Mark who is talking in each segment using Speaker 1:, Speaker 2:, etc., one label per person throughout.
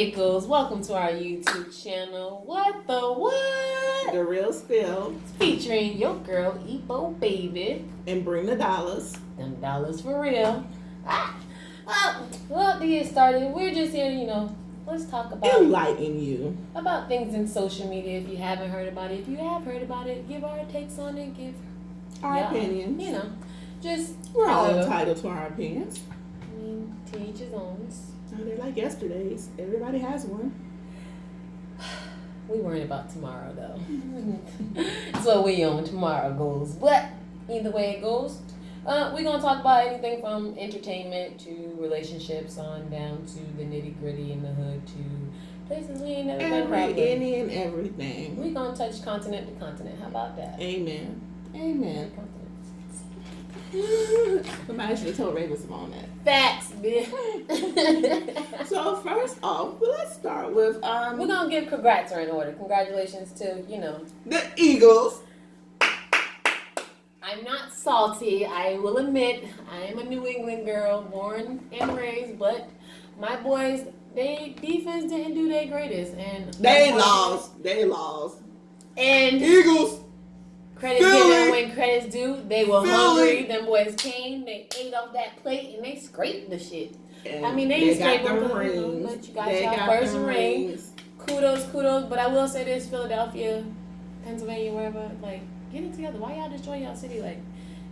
Speaker 1: pickles. Welcome to our YouTube channel. What the what?
Speaker 2: The Real Spill.
Speaker 1: Featuring your girl, Epo Baby.
Speaker 2: And bring the dollars.
Speaker 1: Them dollars for real. Well, to get started, we're just here, let's talk about...
Speaker 2: Enlighten you.
Speaker 1: About things in social media if you haven't heard about it. If you have heard about it, give our takes on it. Give
Speaker 2: our opinions.
Speaker 1: We're
Speaker 2: all entitled to our opinions.
Speaker 1: I mean, to each his own.
Speaker 2: Oh, they're like yesterday's. Everybody has one.
Speaker 1: We worrying about tomorrow, though. That's what we on tomorrow goes. But either way it goes, we're going to talk about anything from entertainment to relationships on down to the nitty-gritty in the hood to places we ain't never been probably.
Speaker 2: Any and everything.
Speaker 1: We're going to touch continent to continent. How about that?
Speaker 2: Amen. Somebody should have told Raven some on that.
Speaker 1: Facts, bitch.
Speaker 2: So first off, let's start with
Speaker 1: we're gonna give congrats in order. Congratulations to
Speaker 2: the Eagles.
Speaker 1: I'm not salty. I will admit I am a New England girl, born and raised, but my boys, they defense didn't do their greatest, and
Speaker 2: they lost.
Speaker 1: And
Speaker 2: Eagles.
Speaker 1: Credit's given when credit's due. They were hungry. Them boys came. They ate off that plate and they scraped the shit.
Speaker 2: And
Speaker 1: I mean, they scraped
Speaker 2: them
Speaker 1: but you got your first ring. Kudos. But I will say this: Philadelphia, Pennsylvania, wherever, like, get it together. Why y'all destroy y'all city? Like,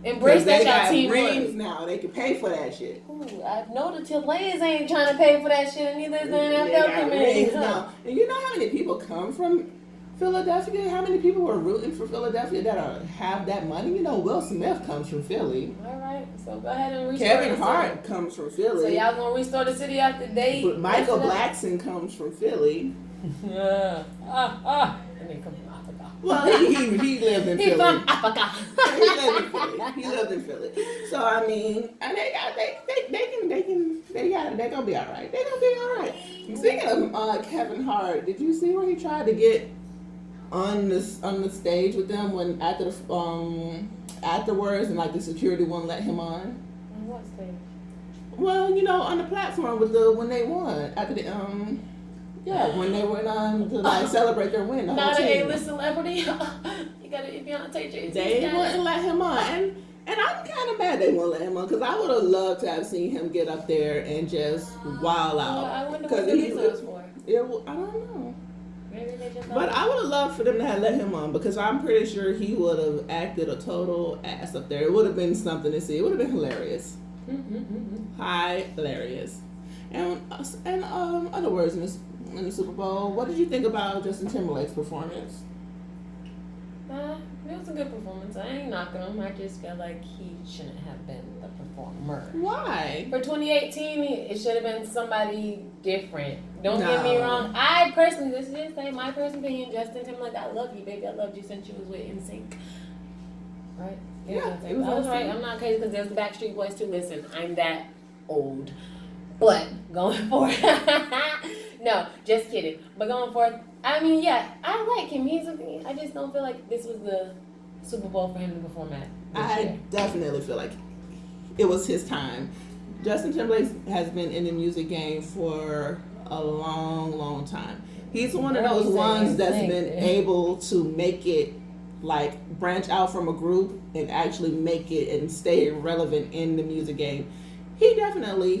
Speaker 1: embrace that y'all team
Speaker 2: rings now. They can pay for that shit.
Speaker 1: Ooh, I know the players ain't trying to pay for that shit, and neither is the NFL committee.
Speaker 2: And you know how many people come from Philadelphia? How many people were rooting for Philadelphia that have that money? Will Smith comes from Philly.
Speaker 1: All right, so go ahead and restore
Speaker 2: Kevin Hart comes from Philly.
Speaker 1: So y'all gonna restore the city after they...
Speaker 2: But Michael Blackson comes from Philly.
Speaker 1: And then come from Africa.
Speaker 2: Well, he lived in Philly.
Speaker 1: He's from Africa.
Speaker 2: He lived in Philly. So I mean, and they're gonna be all right. They're gonna be all right. Speaking of Kevin Hart, did you see where he tried to get on the stage with them when afterwards and like the security wouldn't let him on?
Speaker 1: On what stage?
Speaker 2: Well, on the platform when they won after the when they went on to like celebrate their win.
Speaker 1: Not an A-list celebrity. You gotta if you're on stage.
Speaker 2: They wouldn't let him on, and I'm kind of mad they wouldn't let him on because I would have loved to have seen him get up there and just wild out.
Speaker 1: I wonder what the reason was for.
Speaker 2: I don't know.
Speaker 1: Maybe they just
Speaker 2: but I would have loved for them to have let him on because I'm pretty sure he would have acted a total ass up there. It would have been something to see. It would have been hilarious. Hilarious. And other words in the Super Bowl, what did you think about Justin Timberlake's performance?
Speaker 1: It was a good performance. I ain't knocking him. I just feel like he shouldn't have been the performer.
Speaker 2: Why?
Speaker 1: For 2018, it should have been somebody different. Don't get me wrong. I personally, this is just my personal opinion, Justin Timberlake, I love you, baby. I loved you since you was with NSYNC. Right?
Speaker 2: Yeah,
Speaker 1: I was right. I'm not crazy because there's the Backstreet Boys too. Listen, I'm that old. But going forward, no, just kidding. But going forward, I mean, yeah, I like him. I just don't feel like this was the Super Bowl for him to perform at.
Speaker 2: I definitely feel like it was his time. Justin Timberlake has been in the music game for a long, long time. He's one of those ones that's been able to make it, like, branch out from a group and actually make it and stay relevant in the music game. He definitely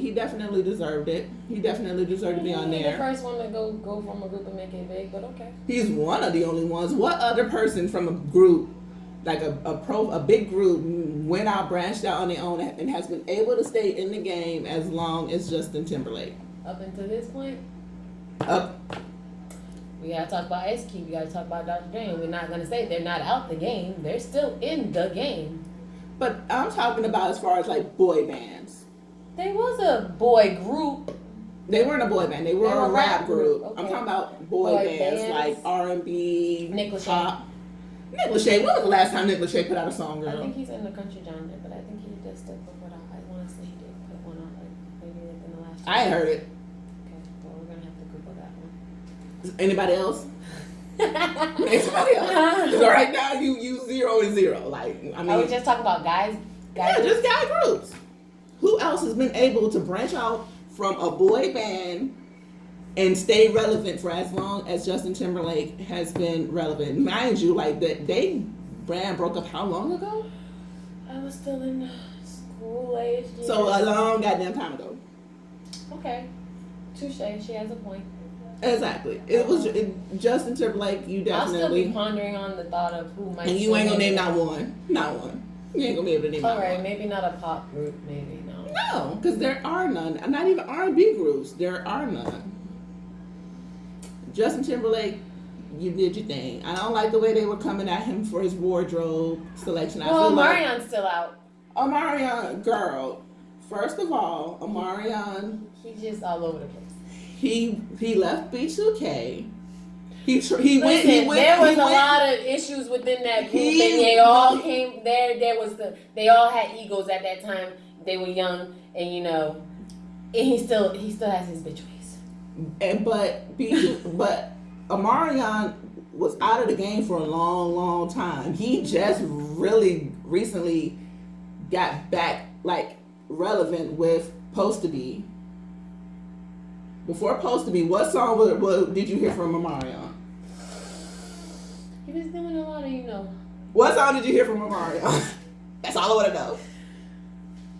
Speaker 2: deserved it. He definitely deserved to be on there.
Speaker 1: The first one to go from a group and make it big, but okay.
Speaker 2: He's one of the only ones. What other person from a group, like a big group, went out, branched out on their own, and has been able to stay in the game as long as Justin Timberlake?
Speaker 1: Up until this point?
Speaker 2: Up.
Speaker 1: We gotta talk about Ice Cube. We gotta talk about Dr. Dre. We're not gonna say they're not out the game. They're still in the game.
Speaker 2: But I'm talking about as far as like boy bands.
Speaker 1: They was a boy group.
Speaker 2: They weren't a boy band. They were a rap group.
Speaker 1: Okay.
Speaker 2: I'm talking about boy bands like R&B,
Speaker 1: Nick Lachey.
Speaker 2: pop. Nick Lachey. When was the last time Nick Lachey put out a song, girl?
Speaker 1: I think he's in the country genre, but I think he just did put one out. I want to say he did put one out, like maybe in the last year.
Speaker 2: I ain't heard it.
Speaker 1: Okay, well we're gonna have to Google that one.
Speaker 2: Anybody else? Anybody else? So right now you 0 and 0. Like I mean,
Speaker 1: are we just talking about guys?
Speaker 2: Yeah, just guy groups. Who else has been able to branch out from a boy band and stay relevant for as long as Justin Timberlake has been relevant. Mind you, like they brand broke up how long ago?
Speaker 1: I was still in school age. Years.
Speaker 2: So a long goddamn time ago.
Speaker 1: Okay, touche. She has a point.
Speaker 2: Exactly. Justin Timberlake. You definitely.
Speaker 1: I'll still be pondering on the thought of who might.
Speaker 2: And you ain't gonna name not one. Not one. You ain't gonna be able to name.
Speaker 1: All right, maybe not a pop group. Maybe no.
Speaker 2: No, because there are none. Not even R&B groups. There are none. Justin Timberlake, you did your thing. I don't like the way they were coming at him for his wardrobe selection.
Speaker 1: Well, Omarion's still out.
Speaker 2: Omarion, girl. First of all, Omarion.
Speaker 1: He's just all over the place.
Speaker 2: He left B2K. He went.
Speaker 1: There was a lot of issues within that group, and they all came there. They all had egos at that time. They were young, and and he still has his bitch ways.
Speaker 2: But Omarion was out of the game for a long, long time. He just really recently got back relevant with Supposed to Be. Before Supposed to Be, what song did you hear from Omarion?
Speaker 1: He was doing a lot of,
Speaker 2: What song did you hear from Omarion? That's all I want to know.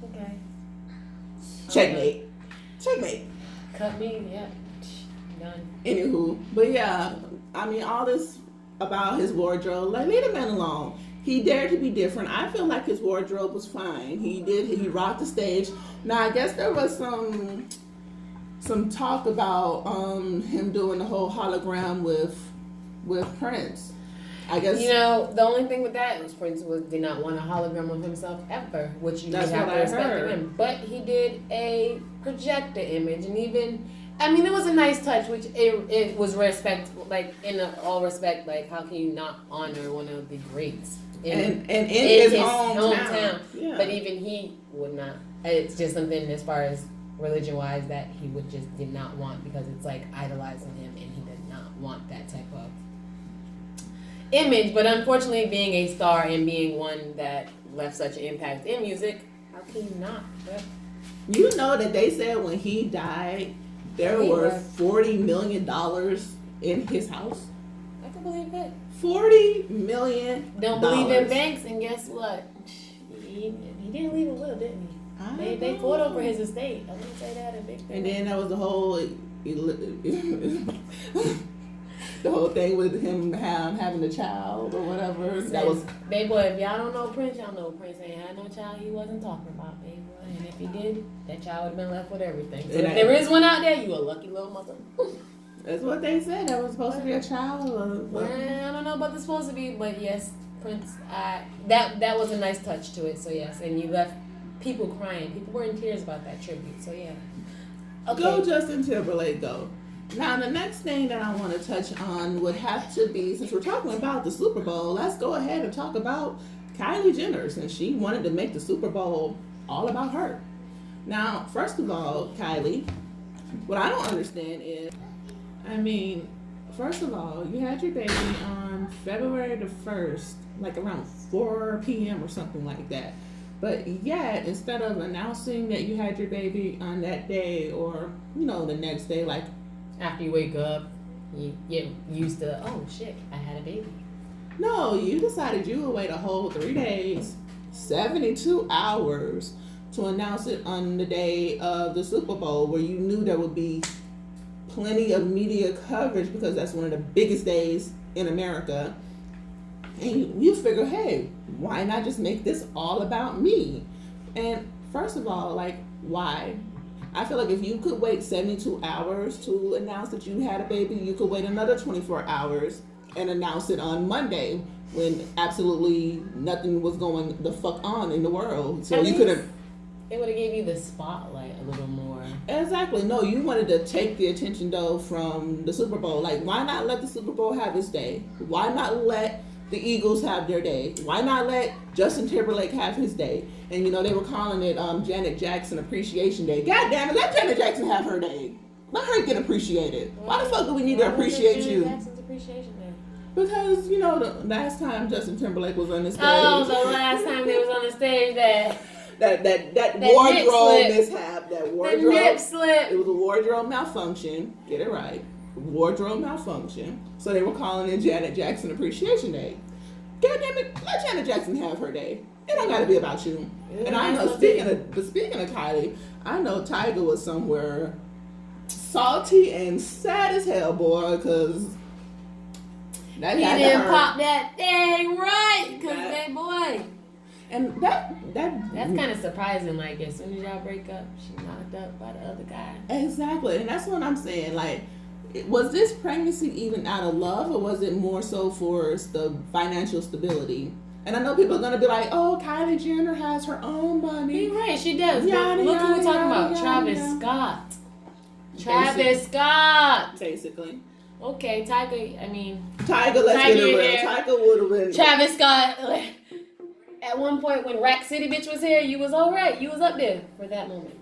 Speaker 1: Okay.
Speaker 2: Checkmate. Checkmate.
Speaker 1: Cut me, yeah. Done.
Speaker 2: Anywho, but yeah, I mean, all this about his wardrobe, leave the man alone. He dared to be different. I feel like his wardrobe was fine. He rocked the stage. Now, I guess there was some talk about him doing the whole hologram with Prince. I guess
Speaker 1: the only thing with that was Prince did not want a hologram of himself ever, which you would have to respect him. But he did a projector image, and it was a nice touch, which it was respectful, in all respect. How can you not honor one of the greats in his hometown? Yeah. But even he would not. It's just something as far as religion-wise that he did not want, because it's idolizing him, and he did not want that type of image. But unfortunately, being a star and being one that left such an impact in music, how can you not? But
Speaker 2: you know that they said when he died, there were $40 million in his house.
Speaker 1: I can believe it.
Speaker 2: $40 million.
Speaker 1: Don't believe in banks, and guess what? He didn't leave a will, didn't he? They fought over his estate. I wouldn't say that a big thing.
Speaker 2: And then there was the whole thing with him having a child or whatever. That was
Speaker 1: baby boy. If y'all don't know Prince, y'all know Prince ain't had no child. He wasn't talking about, baby boy. And if he did, that child would have been left with everything. So if there is one out there, you a lucky little mother.
Speaker 2: That's what they said. There was supposed to be a child.
Speaker 1: Well, I don't know about the supposed to be, but yes, Prince. That was a nice touch to it. So yes, and you left people crying. People were in tears about that tribute. So yeah. Okay.
Speaker 2: Go Justin Timberlake, go. Now the next thing that I want to touch on would have to be, since we're talking about the Super Bowl, let's go ahead and talk about Kylie Jenner, since she wanted to make the Super Bowl all about her. Now, first of all, Kylie, what I don't understand is, first of all, you had your baby on February the 1st, around 4 p.m. or something like that. But yet, instead of announcing that you had your baby on that day or, the next day,
Speaker 1: after you wake up, you get used to, oh shit, I had a baby.
Speaker 2: No, you decided you would wait a whole 3 days, 72 hours to announce it on the day of the Super Bowl, where you knew there would be plenty of media coverage because that's one of the biggest days in America. And you figure, hey, why not just make this all about me? And first of all, why? I feel like if you could wait 72 hours to announce that you had a baby, you could wait another 24 hours and announce it on Monday when absolutely nothing was going the fuck on in the world. So you could have...
Speaker 1: It would have gave you the spotlight a little more.
Speaker 2: Exactly. No, you wanted to take the attention, though, from the Super Bowl. Why not let the Super Bowl have its day? Why not let the Eagles have their day? Why not let Justin Timberlake have his day? And they were calling it Janet Jackson Appreciation Day. God damn it, let Janet Jackson have her day. Let her get appreciated. Why the fuck do we need to appreciate you?
Speaker 1: Janet Jackson's Appreciation Day.
Speaker 2: Because the last time Justin Timberlake was on the stage.
Speaker 1: Oh, the last time he was on the stage, that
Speaker 2: that wardrobe mishap. That wardrobe.
Speaker 1: The nip slip.
Speaker 2: It was a wardrobe malfunction. Get it right. Wardrobe malfunction. So they were calling it Janet Jackson Appreciation Day. God damn it, let Janet Jackson have her day. It don't gotta be about you.
Speaker 1: Yeah,
Speaker 2: and I know speaking of Kylie, I know Tiger was somewhere salty and sad as hell, boy, because
Speaker 1: he didn't pop that thing right, because that boy.
Speaker 2: And
Speaker 1: that's kind of surprising. Like, as soon as y'all break up, she knocked up by the other guy.
Speaker 2: Exactly, and that's what I'm saying. Like, was this pregnancy even out of love, or was it more so for the financial stability? And I know people are gonna be like, "Oh, Kylie Jenner has her own money."
Speaker 1: You're right, she does. Look who we're talking about, Travis Scott. Travis Scott.
Speaker 2: Basically.
Speaker 1: Okay, Tiger. I mean,
Speaker 2: Tiger. Let's get it real. Tiger would have been.
Speaker 1: Travis Scott. At one point, when Rack City bitch was here, you was all right. You was up there for that moment.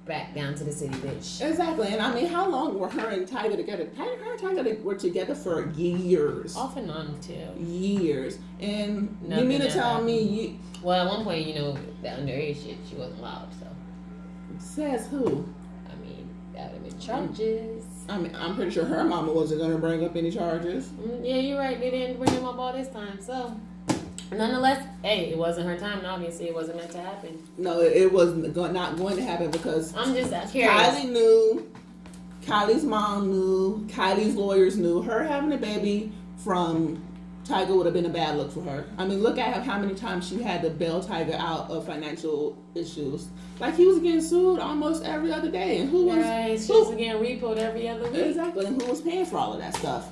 Speaker 1: Back down to the city, bitch.
Speaker 2: Exactly, and I mean, how long were her and Tiger together? Her and Tiger were together for years.
Speaker 1: Off and on too.
Speaker 2: Years, and you mean to tell me
Speaker 1: Well, at one point, you know, the underage shit, she wasn't allowed. So.
Speaker 2: Says who?
Speaker 1: I mean, that would have been charges.
Speaker 2: I mean, I'm pretty sure her mama wasn't gonna bring up any charges.
Speaker 1: Yeah, you're right. They didn't bring him up all this time, so. Nonetheless, hey, it wasn't her time, and obviously it wasn't meant to happen.
Speaker 2: No, it was not going to happen because
Speaker 1: I'm just curious.
Speaker 2: Kylie knew, Kylie's mom knew, Kylie's lawyers knew. Her having a baby from Tiger would have been a bad look for her. I mean, look at how many times she had to bail Tiger out of financial issues. Like, he was getting sued almost every other day, and who was
Speaker 1: she was getting repoed every other week.
Speaker 2: Exactly, and who was paying for all of that stuff?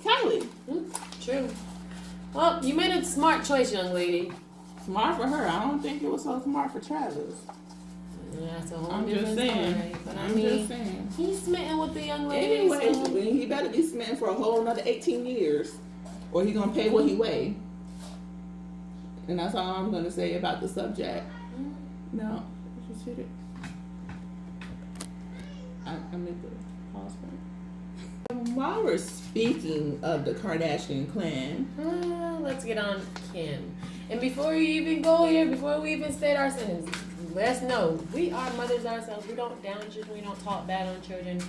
Speaker 2: Kylie.
Speaker 1: True. Well, you made a smart choice, young lady.
Speaker 2: Smart for her. I don't think it was so smart for Travis.
Speaker 1: Yeah, that's a whole different story. But
Speaker 2: I'm just saying.
Speaker 1: He's smitten with the young lady.
Speaker 2: Anyway, he better be smitten for a whole another 18 years. Or he's going to pay what he weigh. And that's all I'm going to say about the subject. No. Just hit it. I made the pause button. While we're speaking of the Kardashian clan,
Speaker 1: let's get on Kim. And before we even go here, before we even state our sentence, let's know we are mothers ourselves. We don't down children. We don't talk bad on children.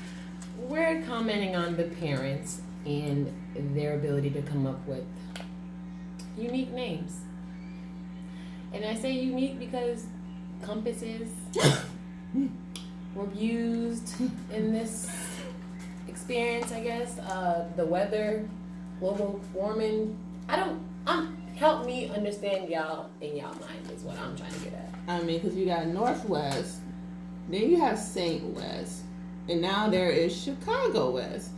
Speaker 1: We're commenting on the parents and their ability to come up with unique names. And I say unique because compasses were used in this experience, I guess. The weather, global warming. Help me understand y'all in y'all mind is what I'm trying to get at.
Speaker 2: I mean, because you got Northwest, then you have Saint West, and now there is Chicago West.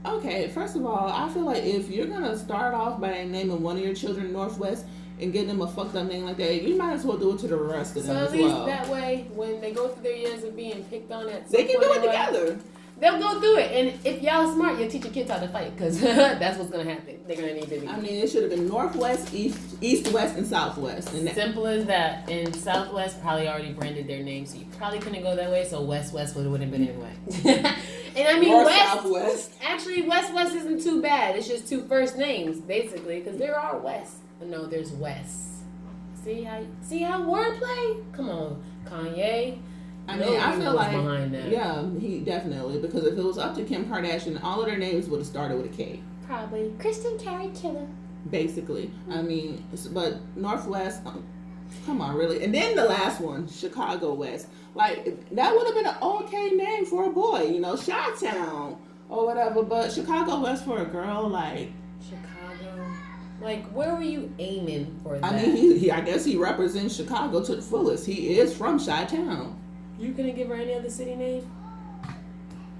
Speaker 2: Okay, first of all, I feel like if you're gonna start off by naming one of your children Northwest and getting them a fucked up name like that, you might as well do it to the rest of them as well. So at least
Speaker 1: that way, when they go through their years of being picked on at some
Speaker 2: they can do it together.
Speaker 1: They'll go through it, and if y'all smart, you'll teach your kids how to fight, because that's what's gonna happen. They're gonna need to be.
Speaker 2: I mean, it should have been Northwest, East, West, and Southwest. And
Speaker 1: simple as that. And Southwest probably already branded their name, so you probably couldn't go that way. So West wouldn't have been anyway. And I mean,
Speaker 2: North, Southwest.
Speaker 1: Actually, West isn't too bad. It's just two first names, basically, because there are West. But no, there's West. See how wordplay? Come on, Kanye.
Speaker 2: I mean, I feel like behind that. Yeah, he definitely, because if it was up to Kim Kardashian, all of their names would have started with a K.
Speaker 1: Probably Kristen Carey Killer.
Speaker 2: Basically, I mean, but Northwest. Come on, really? And then the last one, Chicago West. Like, that would have been an okay name for a boy, you know, Chi-Town or whatever. But Chicago West for a girl, like
Speaker 1: Chicago. Like, where were you aiming for that?
Speaker 2: I mean, I guess he represents Chicago to the fullest. He is from Chi-Town.
Speaker 1: You couldn't give her any other city name?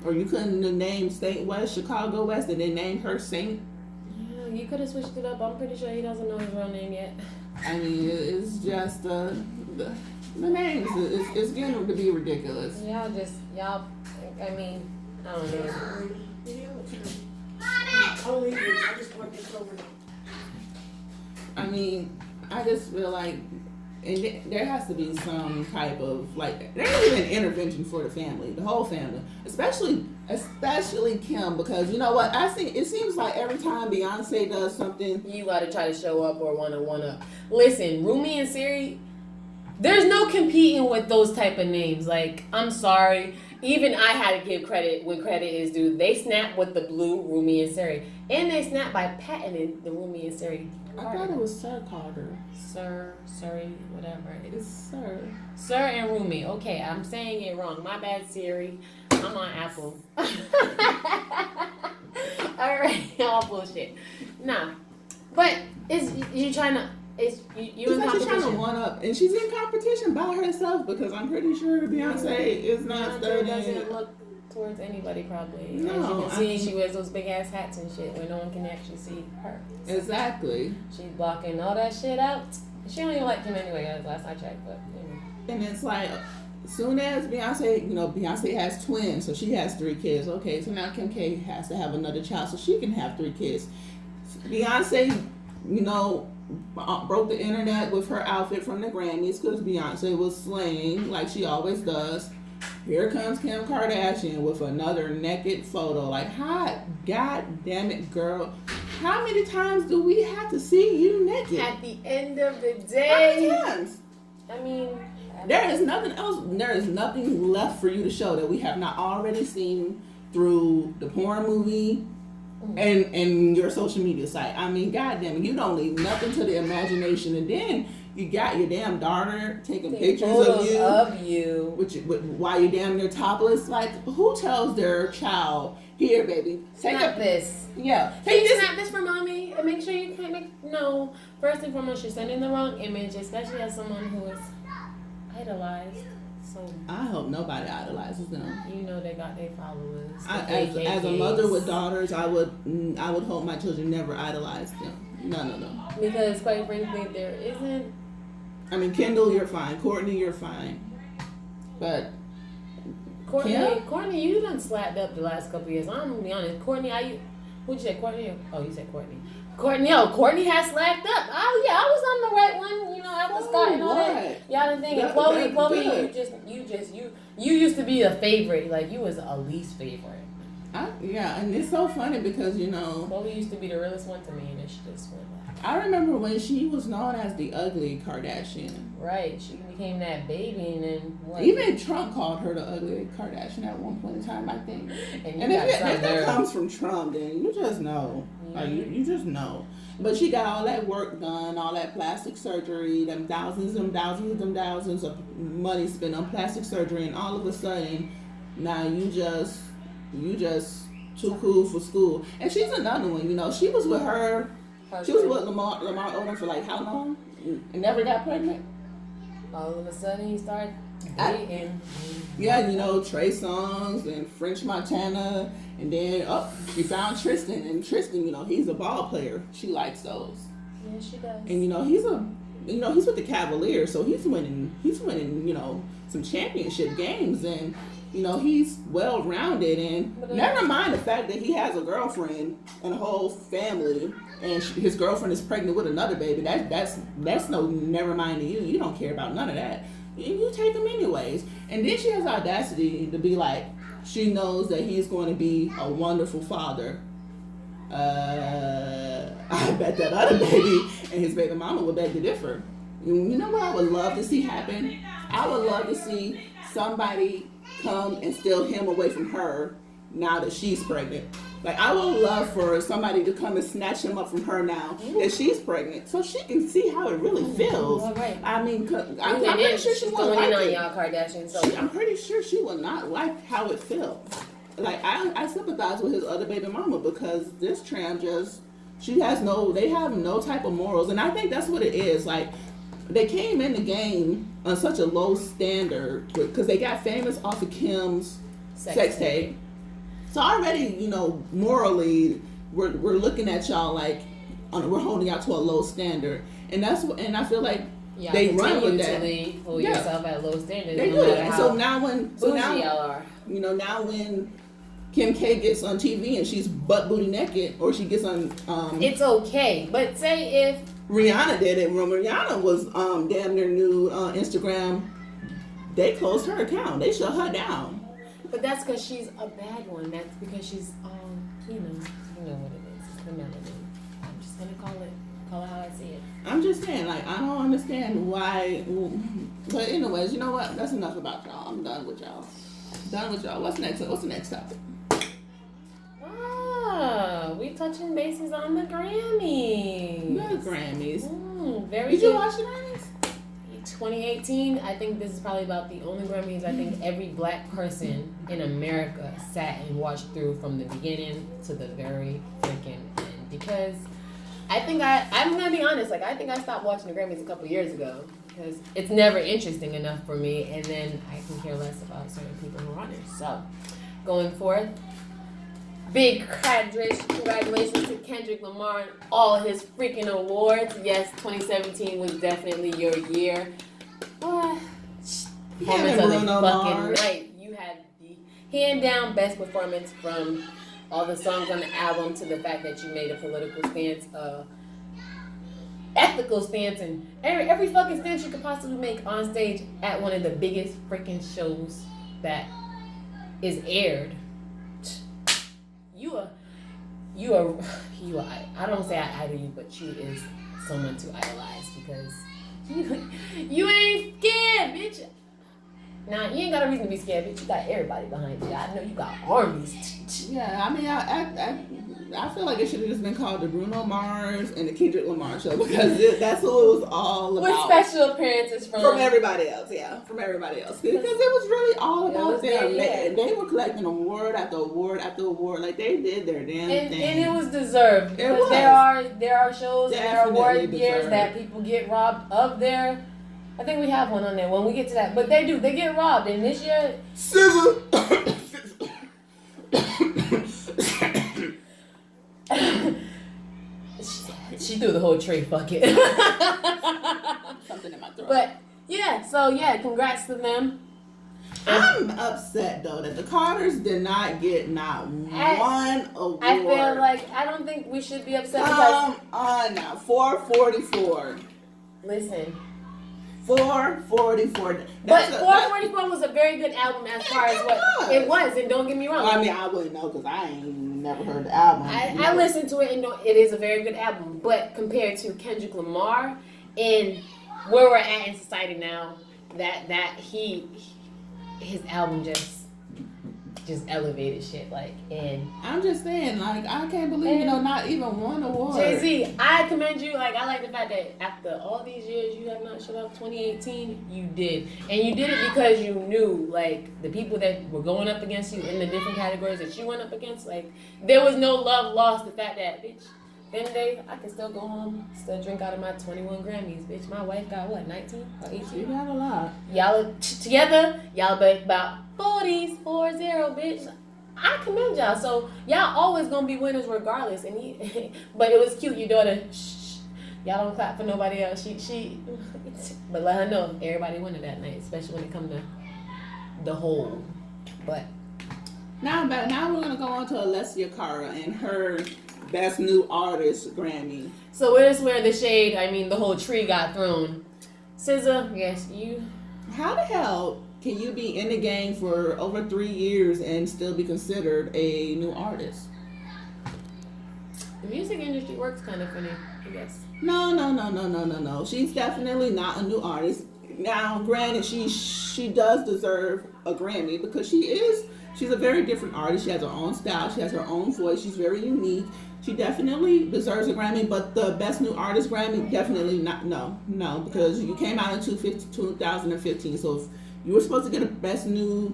Speaker 2: Or you couldn't name Saint West, Chicago West, and then name her Saint?
Speaker 1: Yeah, you could have switched it up. I'm pretty sure he doesn't know his real name yet.
Speaker 2: I mean, it's just the names. It's getting to be ridiculous.
Speaker 1: I mean, I don't know.
Speaker 2: I mean, I just feel like, and there has to be some type of, like, there needs to be an intervention for the family, the whole family, especially Kim, because you know what, I think it seems like every time Beyonce does something,
Speaker 1: you gotta try to show up or wanna. Listen, Rumi and Siri, There's no competing with those type of names. Like, I'm sorry. Even I had to give credit when credit is due. They snapped with the blue Rumi and Seri. And they snapped by patenting the Rumi and Seri.
Speaker 2: I thought it was Sir Carter.
Speaker 1: Siri, whatever.
Speaker 2: It's Sir.
Speaker 1: Sir and Rumi. Okay, I'm saying it wrong. My bad, Siri. I'm on Apple. Alright, all bullshit. Nah. But you trying to... You in competition.
Speaker 2: She's trying to one up, and she's in competition by herself because I'm pretty sure Beyonce is not studying.
Speaker 1: Doesn't look towards anybody probably.
Speaker 2: No,
Speaker 1: as you can see, she wears those big ass hats and shit where no one can actually see her.
Speaker 2: Exactly.
Speaker 1: She's blocking all that shit out. She don't even like him anyway. Last I checked, but
Speaker 2: And it's like, as soon as Beyonce, Beyonce has twins, so she has 3 kids. Okay, so now Kim K has to have another child, so she can have 3 kids. Beyonce, broke the internet with her outfit from the Grammys because Beyonce was slaying like she always does. Here comes Kim Kardashian with another naked photo. Like, hot, god damn it, girl. How many times do we have to see you naked?
Speaker 1: At the end of the day.
Speaker 2: How many times?
Speaker 1: I mean,
Speaker 2: there is nothing else. There is nothing left for you to show that we have not already seen through the porn movie and your social media site. I mean, goddamn, you don't leave nothing to the imagination, and then you got your damn daughter taking pictures of you, while you're damn near topless. Like, who tells their child, "Here, baby,
Speaker 1: snap this"?
Speaker 2: Yeah,
Speaker 1: can you snap this for mommy and make sure you can't make no. First and foremost, you're sending the wrong image, especially as someone who is idolized. So
Speaker 2: I hope nobody idolizes them.
Speaker 1: They got their followers.
Speaker 2: As a mother with daughters, I would hope my children never idolize them. No.
Speaker 1: Because quite frankly, there isn't.
Speaker 2: I mean, Kendall, you're fine. Courtney, you're fine. But
Speaker 1: Courtney, you done slapped up the last couple of years. I'm gonna be honest. Courtney, what'd you say, Courtney? Oh, you said Courtney. Courtney has slacked up. Oh yeah, I was on the right one. After Scott and all that. Y'all didn't think. Chloe, you used to be a favorite. Like, you was a least favorite.
Speaker 2: And it's so funny because
Speaker 1: Chloe used to be the realest one to me, and she just went back.
Speaker 2: I remember when she was known as the ugly Kardashian.
Speaker 1: Right, she became that baby, and then what?
Speaker 2: Even Trump called her the ugly Kardashian at one point in time, I think. And if that comes from Trump, then you just know. Yeah. Like, you just know. But she got all that work done, all that plastic surgery, them thousands of money spent on plastic surgery, and all of a sudden, now you just too cool for school. And she's another one, she was with she was with Lamar Odom for like how long? And never got pregnant.
Speaker 1: All of a sudden, he started dating.
Speaker 2: Trey Songz and French Montana, and then she found Tristan, and Tristan, he's a ball player. She likes those.
Speaker 1: Yeah, she does.
Speaker 2: And he's with the Cavaliers, so he's winning, some championship games, and he's well rounded, and never mind the fact that he has a girlfriend and a whole family, and his girlfriend is pregnant with another baby. That's no never mind to you. You don't care about none of that. You take him anyways. And then she has audacity to be like, she knows that he's going to be a wonderful father. I bet that other baby and his baby mama would beg to differ. You know what I would love to see happen? I would love to see somebody come and steal him away from her now that she's pregnant. Like, I would love for somebody to come and snatch him up from her now that she's pregnant, so she can see how it really feels.
Speaker 1: Right.
Speaker 2: I mean, I'm pretty sure she wouldn't like it.
Speaker 1: Y'all Kardashian, so
Speaker 2: I'm pretty sure she would not like how it felt. Like, I sympathize with his other baby mama because this tramp they have no type of morals, and I think that's what it is. Like, they came in the game on such a low standard because they got famous off of Kim's sex tape. So already, morally, we're looking at y'all like we're holding y'all to a low standard, and I feel like they run with that.
Speaker 1: Hold yourself at low standards.
Speaker 2: They do. And so now when Kim K gets on TV and she's butt booty naked, or she gets on,
Speaker 1: it's okay. But say if
Speaker 2: Rihanna did it, when Rihanna was damn near new Instagram, they closed her account. They shut her down.
Speaker 1: But that's because she's a bad one. That's because she's, you know what it is. It's the melanin. I'm just gonna call it how I see it.
Speaker 2: I'm just saying, like, I don't understand why But anyways, you know what? That's enough about y'all. I'm done with y'all. Done with y'all. What's next? What's the next topic?
Speaker 1: We touching bases on the Grammys.
Speaker 2: The Grammys.
Speaker 1: Very
Speaker 2: Did
Speaker 1: good.
Speaker 2: you watch the Grammys?
Speaker 1: 2018, I think this is probably about the only Grammys I think every black person in America sat and watched through from the beginning to the very freaking end. Because I think I'm going to be honest, like I think I stopped watching the Grammys a couple years ago because it's never interesting enough for me, and then I can care less about certain people who are on it. So, going forth, big congratulations to Kendrick Lamar and all his freaking awards. Yes, 2017 was definitely your year. What? Performance of the fucking night. You had the hand down best performance from all the songs on the album to the fact that you made a political stance, ethical stance, and every fucking stance you could possibly make on stage at one of the biggest freaking shows that is aired. You are. I don't say I idol you, but you is someone to idolize because you ain't scared, bitch. Now you ain't got a reason to be scared, bitch. You got everybody behind you. I know you got armies.
Speaker 2: Yeah, I mean, I feel like it should have just been called the Bruno Mars and the Kendrick Lamar show because that's what it was all about.
Speaker 1: With special appearances from
Speaker 2: everybody else, from everybody else. Because it was really all about them. They were collecting award after award after award. Like, they did their damn thing. And
Speaker 1: it was deserved. Because there are shows and there are award years that people get robbed of their... I think we have one on there when we get to that. But they do. They get robbed. And this year...
Speaker 2: Scissor!
Speaker 1: She threw the whole tray. Fuck it.
Speaker 2: Something in my throat.
Speaker 1: But yeah, so yeah, congrats to them.
Speaker 2: I'm upset though that the Carters did not get one award.
Speaker 1: I feel like I don't think we should be upset
Speaker 2: because on now 444.
Speaker 1: Listen.
Speaker 2: 444.
Speaker 1: But 444 was a very good album as far as what it was, and don't get me wrong.
Speaker 2: Well, I mean, I wouldn't know because I ain't never heard the album.
Speaker 1: I listened to it and know it is a very good album. But compared to Kendrick Lamar and where we're at in society now, his album just elevated shit, like, and
Speaker 2: I'm just saying, like, I can't believe, not even one award.
Speaker 1: Jay-Z, I commend you. Like, I like the fact that after all these years you have not shut up. 2018, you did. And you did it because you knew, like, the people that were going up against you in the different categories that you went up against, like, there was no love lost. The fact that, bitch, end of the day, I can still go home, still drink out of my 21 Grammys, bitch. My wife got, what, 19 or 18?
Speaker 2: She got a lot.
Speaker 1: Y'all together, y'all be about 40s, 40, bitch. I commend y'all. So y'all always gonna be winners regardless. And but it was cute. Your daughter, y'all don't clap for nobody else. She, but let her know everybody winning that night, especially when it comes to the whole. But
Speaker 2: now we're gonna go on to Alessia Cara and her Best New Artist Grammy.
Speaker 1: So where's where the shade? I mean, the whole tree got thrown. SZA, yes, you.
Speaker 2: How the hell can you be in the game for over 3 years and still be considered a new artist?
Speaker 1: The music industry works kind of funny, I guess.
Speaker 2: No. She's definitely not a new artist. Now, granted, she does deserve a Grammy because she's a very different artist. She has her own style. She has her own voice. She's very unique. She definitely deserves a Grammy, but the Best New Artist Grammy, definitely not. No, because you came out in 2015. So if you were supposed to get a Best New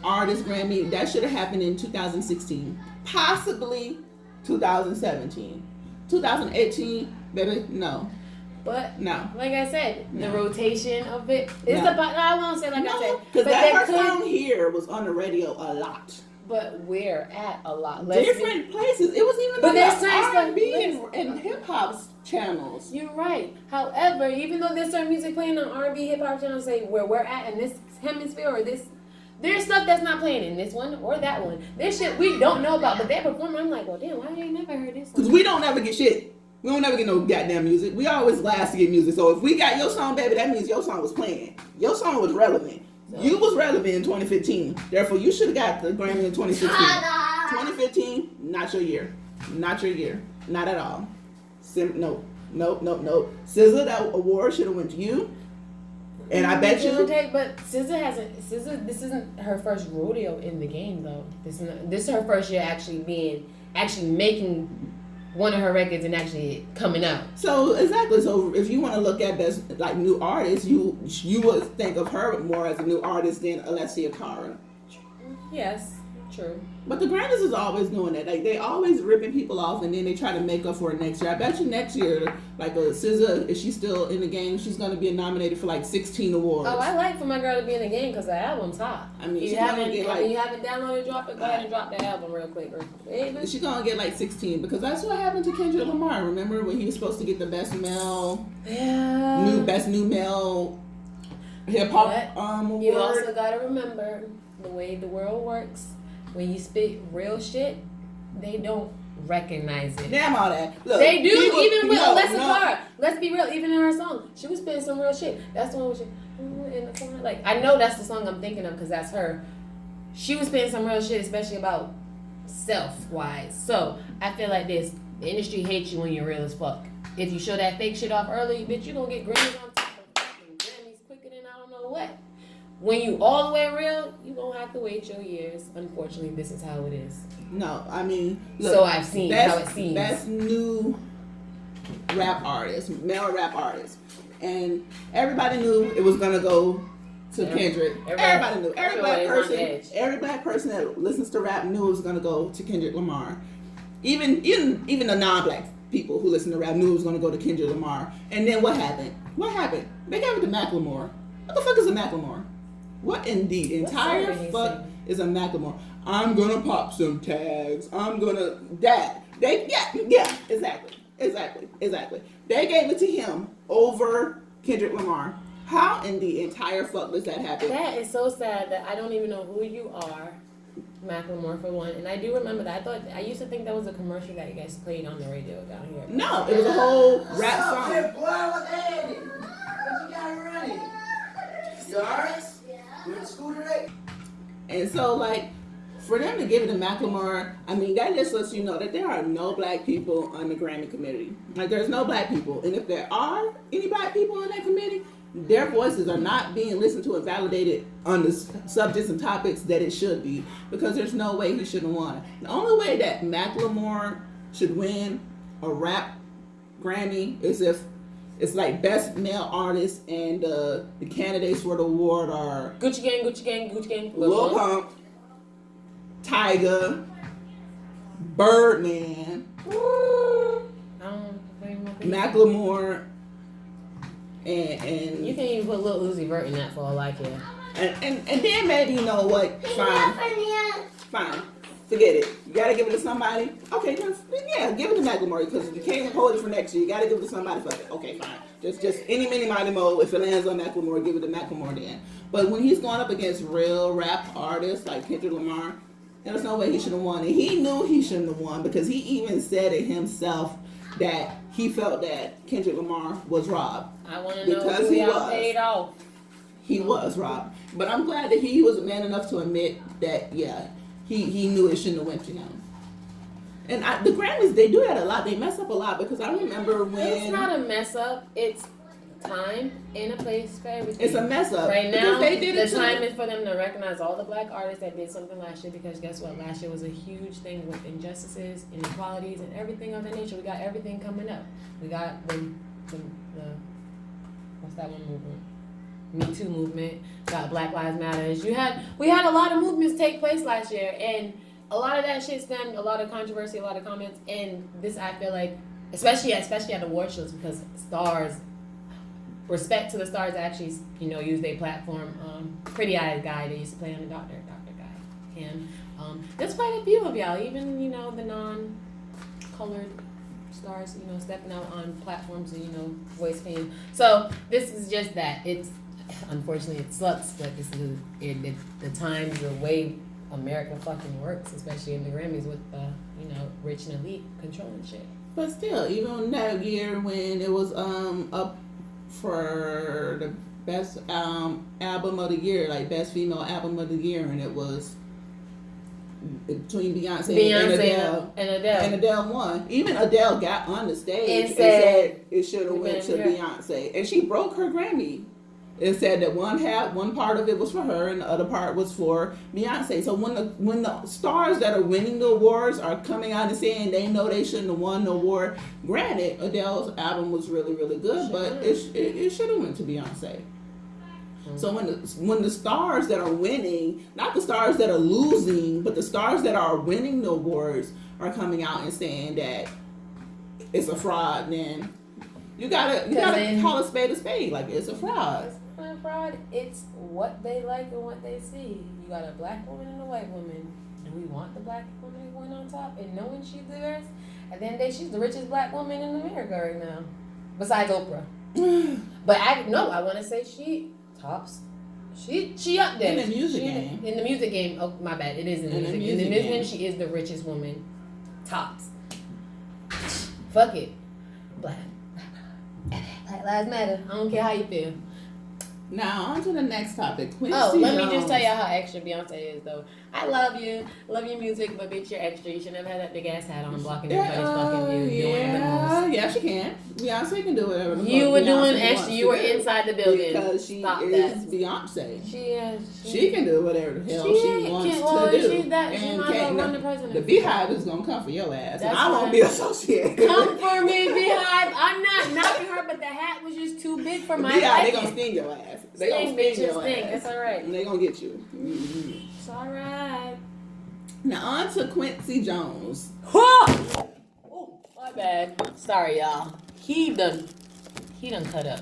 Speaker 2: Artist Grammy, that should have happened in 2016, possibly 2017, 2018. Baby, no.
Speaker 1: But
Speaker 2: no,
Speaker 1: like I said, the rotation of it is about. I won't say like I said,
Speaker 2: because that song here was on the radio a lot.
Speaker 1: But we're at a lot.
Speaker 2: Different places. It was even on the R&B and hip hop channels.
Speaker 1: You're right. However, even though there's certain music playing on R&B hip hop channels, say where we're at in this hemisphere or this, there's stuff that's not playing in this one or that one. There's shit we don't know about, but they're performing. I'm like, well, damn, why ain't never heard this?
Speaker 2: Because we don't ever get shit. We don't ever get no goddamn music. We always last to get music. So if we got your song, baby, that means your song was playing. Your song was relevant. You was relevant in 2015. Therefore, you should have got the Grammy in 2016. 2015, not your year. Not your year. Not at all. Nope. SZA, that award should have went to you. And I bet you.
Speaker 1: But SZA hasn't. SZA, this isn't her first rodeo in the game, though. This is her first year actually making one of her records and actually coming out.
Speaker 2: So exactly. So if you want to look at best like new artists, you would think of her more as a new artist than Alessia Cara.
Speaker 1: Yes, true.
Speaker 2: But the Grammys is always doing that. Like they always ripping people off, and then they try to make up for it next year. I bet you next year, like SZA, if she's still in the game, she's gonna be nominated for like 16 awards.
Speaker 1: Oh, I like for my girl to be in the game because the album's hot. I mean, if you haven't downloaded, drop it. Go ahead and drop the album real quick.
Speaker 2: She's gonna get like 16 because that's what happened to Kendrick Lamar. Remember when he was supposed to get the best male, best new male hip hop award?
Speaker 1: You also gotta remember the way the world works. When you spit real shit, they don't recognize it.
Speaker 2: Damn all that. Look,
Speaker 1: they do, even with Alessia Cara. Let's be real, even in her song, she was spitting some real shit. That's the one with in the corner. Like, I know that's the song I'm thinking of because that's her. She was spitting some real shit, especially about self-wise. So, I feel like this. The industry hates you when you're real as fuck. If you show that fake shit off early, bitch, you're going to get Grammys on top of fucking Grammys quicker than I don't know what. When you all the way real, you gonna have to wait your years. Unfortunately, this is how it is.
Speaker 2: No, I mean, look,
Speaker 1: so I've seen how it seems.
Speaker 2: Best new rap artist, male rap artist, and everybody knew it was gonna go to Kendrick. Everybody knew. Every black person that listens to rap knew it was gonna go to Kendrick Lamar. Even the non-black people who listen to rap knew it was gonna go to Kendrick Lamar. And then what happened? They gave it to Macklemore. What the fuck is a Macklemore? What in the entire fuck is a Macklemore? I'm gonna pop some tags. I'm gonna exactly. They gave it to him over Kendrick Lamar. How in the entire fuck does that happen?
Speaker 1: That is so sad that I don't even know who you are, Macklemore for one. And I do remember that. I used to think that was a commercial that you guys played on the radio down here.
Speaker 2: No, it was a whole rap song.
Speaker 3: Hey, boy, what's Andy? What you got running? You alright? You went to school today?
Speaker 2: And so, like, for them to give it to Macklemore, I mean, that just lets you know that there are no black people on the Grammy committee. Like, there's no black people. And if there are any black people on that committee, their voices are not being listened to and validated on the subjects and topics that it should be, because there's no way he should have won. The only way that Macklemore should win a rap Grammy is if it's like best male artist, and the candidates for the award are
Speaker 1: Gucci Gang,
Speaker 2: Lil Pump, Tyga, Birdman, Macklemore, and
Speaker 1: you can't even put Lil Uzi Vert in that for all I care.
Speaker 2: And then maybe, you know what? Fine. Forget it. You gotta give it to somebody. Okay, give it to Macklemore, because you can't hold it for next year. You gotta give it to somebody for it. Okay, fine. Just any, mini, mighty, mo. If it lands on Macklemore, give it to Macklemore then. But when he's going up against real rap artists like Kendrick Lamar, there's no way he should have won. And he knew he shouldn't have won, because he even said it himself that he felt that Kendrick Lamar was robbed.
Speaker 1: I want to know who y'all paid off.
Speaker 2: He was robbed. But I'm glad that he was man enough to admit that, he knew it shouldn't have went to him. And the Grammys, they do that a lot. They mess up a lot, because I remember when...
Speaker 1: It's not a mess up. It's time and a place for everything.
Speaker 2: It's a mess up.
Speaker 1: Right now, the time is for them to recognize all the black artists that did something last year, because guess what? Last year was a huge thing with injustices, inequalities, and everything of that nature. We got everything coming up. We got the what's that one movement? Me Too movement, got Black Lives Matters. We had a lot of movements take place last year, and a lot of that shit stemmed, a lot of controversy, a lot of comments, and this, I feel like, especially at award shows, because stars, respect to the stars that actually, use their platform. Pretty Eyes guy that used to play on the Doctor guy, him. There's quite a few of y'all, even the non-colored stars, stepping out on platforms and voice fame. So this is just that. It's unfortunately it sucks, but this is the times, the way America fucking works, especially in the Grammys with rich and elite controlling shit.
Speaker 2: But still, even that year when it was up for the best album of the year, like best female album of the year, and it was between Beyonce and Adele. And Adele won. Even Adele got on the stage and said it should have went to Beyonce. And she broke her Grammy It said that one part of it was for her and the other part was for Beyonce. So when the stars that are winning the awards are coming out and saying they know they shouldn't have won the award, granted, Adele's album was really, really good, but it should have went to Beyonce. So when the stars that are winning, not the stars that are losing, but the stars that are winning the awards are coming out and saying that it's a fraud, then you gotta call a spade. Like, it's a fraud.
Speaker 1: It's not a fraud. It's what they like and what they see. You got a black woman and a white woman. Do we want the black woman to win on top and knowing she's the best? At the end of the day, she's the richest black woman in America right now, besides Oprah. But I want to say she tops. She up there.
Speaker 2: In the music game.
Speaker 1: In the music game. Oh, my bad. It is in the music. In the music game, she is the richest woman. Tops. Fuck it. Black Lives Matter. I don't care how you feel.
Speaker 2: Now, on to the next topic. Quincy
Speaker 1: let
Speaker 2: Jones.
Speaker 1: me just tell y'all how extra Beyonce is, though. I love you. Love your music, but bitch, you're extra. You shouldn't have had that big ass hat on blocking everybody's fucking view. Doing the most.
Speaker 2: Yeah, she can. Beyonce can do whatever the fuck
Speaker 1: You were
Speaker 2: Beyonce
Speaker 1: doing
Speaker 2: wants
Speaker 1: extra.
Speaker 2: to
Speaker 1: You were
Speaker 2: do.
Speaker 1: inside the building.
Speaker 2: Because she
Speaker 1: Stop
Speaker 2: is
Speaker 1: that.
Speaker 2: Beyonce.
Speaker 1: She
Speaker 2: She can do whatever the hell she wants to do.
Speaker 1: She might as well run the president.
Speaker 2: The Beehive is going to come for your ass.
Speaker 1: That's
Speaker 2: I won't
Speaker 1: right.
Speaker 2: be associated.
Speaker 1: Come for me, Beehive. I'm not knocking her, but the hat was just too big for
Speaker 2: The
Speaker 1: my
Speaker 2: Beehive, they
Speaker 1: liking.
Speaker 2: going to sting your ass. They going to
Speaker 1: Stink,
Speaker 2: sting
Speaker 1: bitches,
Speaker 2: your
Speaker 1: stink.
Speaker 2: ass.
Speaker 1: That's all right.
Speaker 2: And they going to get you. Mm-hmm.
Speaker 1: It's all right.
Speaker 2: Now, on to Quincy Jones.
Speaker 1: Oh, my bad. Sorry, y'all. He done cut up.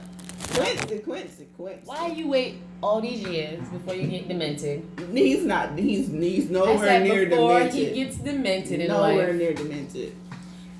Speaker 2: Quincy.
Speaker 1: Why you wait all these years before you get demented?
Speaker 2: He's nowhere
Speaker 1: I said
Speaker 2: near
Speaker 1: before
Speaker 2: demented.
Speaker 1: he gets demented in
Speaker 2: Nowhere
Speaker 1: life.
Speaker 2: near demented.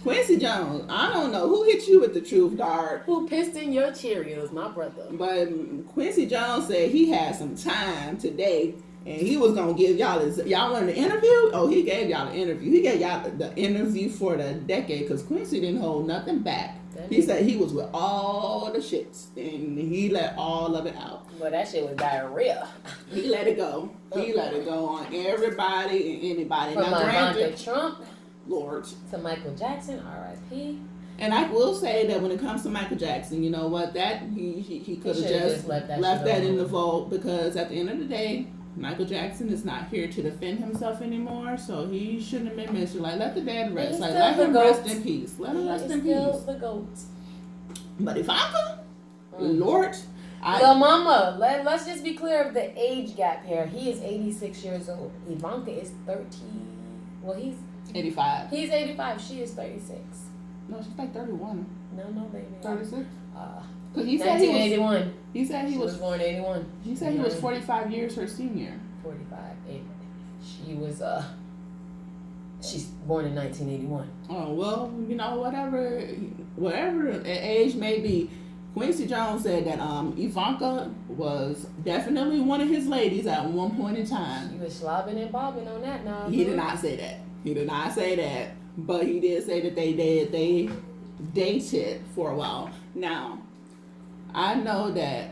Speaker 2: Quincy Jones, I don't know who hit you with the truth dart,
Speaker 1: Who pissed in your Cheerios, my brother?
Speaker 2: but Quincy Jones said he had some time today and he was gonna give y'all y'all wanted an interview. Oh, he gave y'all an interview. He gave y'all the interview for the decade because Quincy didn't hold nothing back. He said he was with all the shits and he let all of it out.
Speaker 1: Well, that shit was diarrhea.
Speaker 2: He let it go. He let it go on everybody and anybody.
Speaker 1: From
Speaker 2: Now,
Speaker 1: Ivanka
Speaker 2: granted,
Speaker 1: Trump
Speaker 2: Lord.
Speaker 1: to Michael Jackson, R.I.P.
Speaker 2: And I will say that when it comes to Michael Jackson, you know what? That he could have just left that in the vault because at the end of the day, Michael Jackson is not here to defend himself anymore, so he shouldn't have been mentioned. Like, let the dead rest. Like, let him rest in peace. Let him rest in
Speaker 1: Still
Speaker 2: peace.
Speaker 1: the GOAT.
Speaker 2: But Ivanka, Lord,
Speaker 1: Well, mama, let's just be clear of the age gap here. He is 86 years old. Ivanka is 30. Well, he's
Speaker 2: 85.
Speaker 1: He's 85. She is 36.
Speaker 2: No, she's like 31.
Speaker 1: No, baby.
Speaker 2: 36. Cause
Speaker 1: 1981.
Speaker 2: He said he was
Speaker 1: born in 81.
Speaker 2: He said he was 45 years her senior.
Speaker 1: 45. She was she's born in 1981.
Speaker 2: Oh well, you know whatever the age may be. Quincy Jones said that Ivanka was definitely one of his ladies at one point in time.
Speaker 1: She was slobbing and bobbing on that now.
Speaker 2: He did not say that. He did not say that. But he did say that they dated for a while. Now, I know that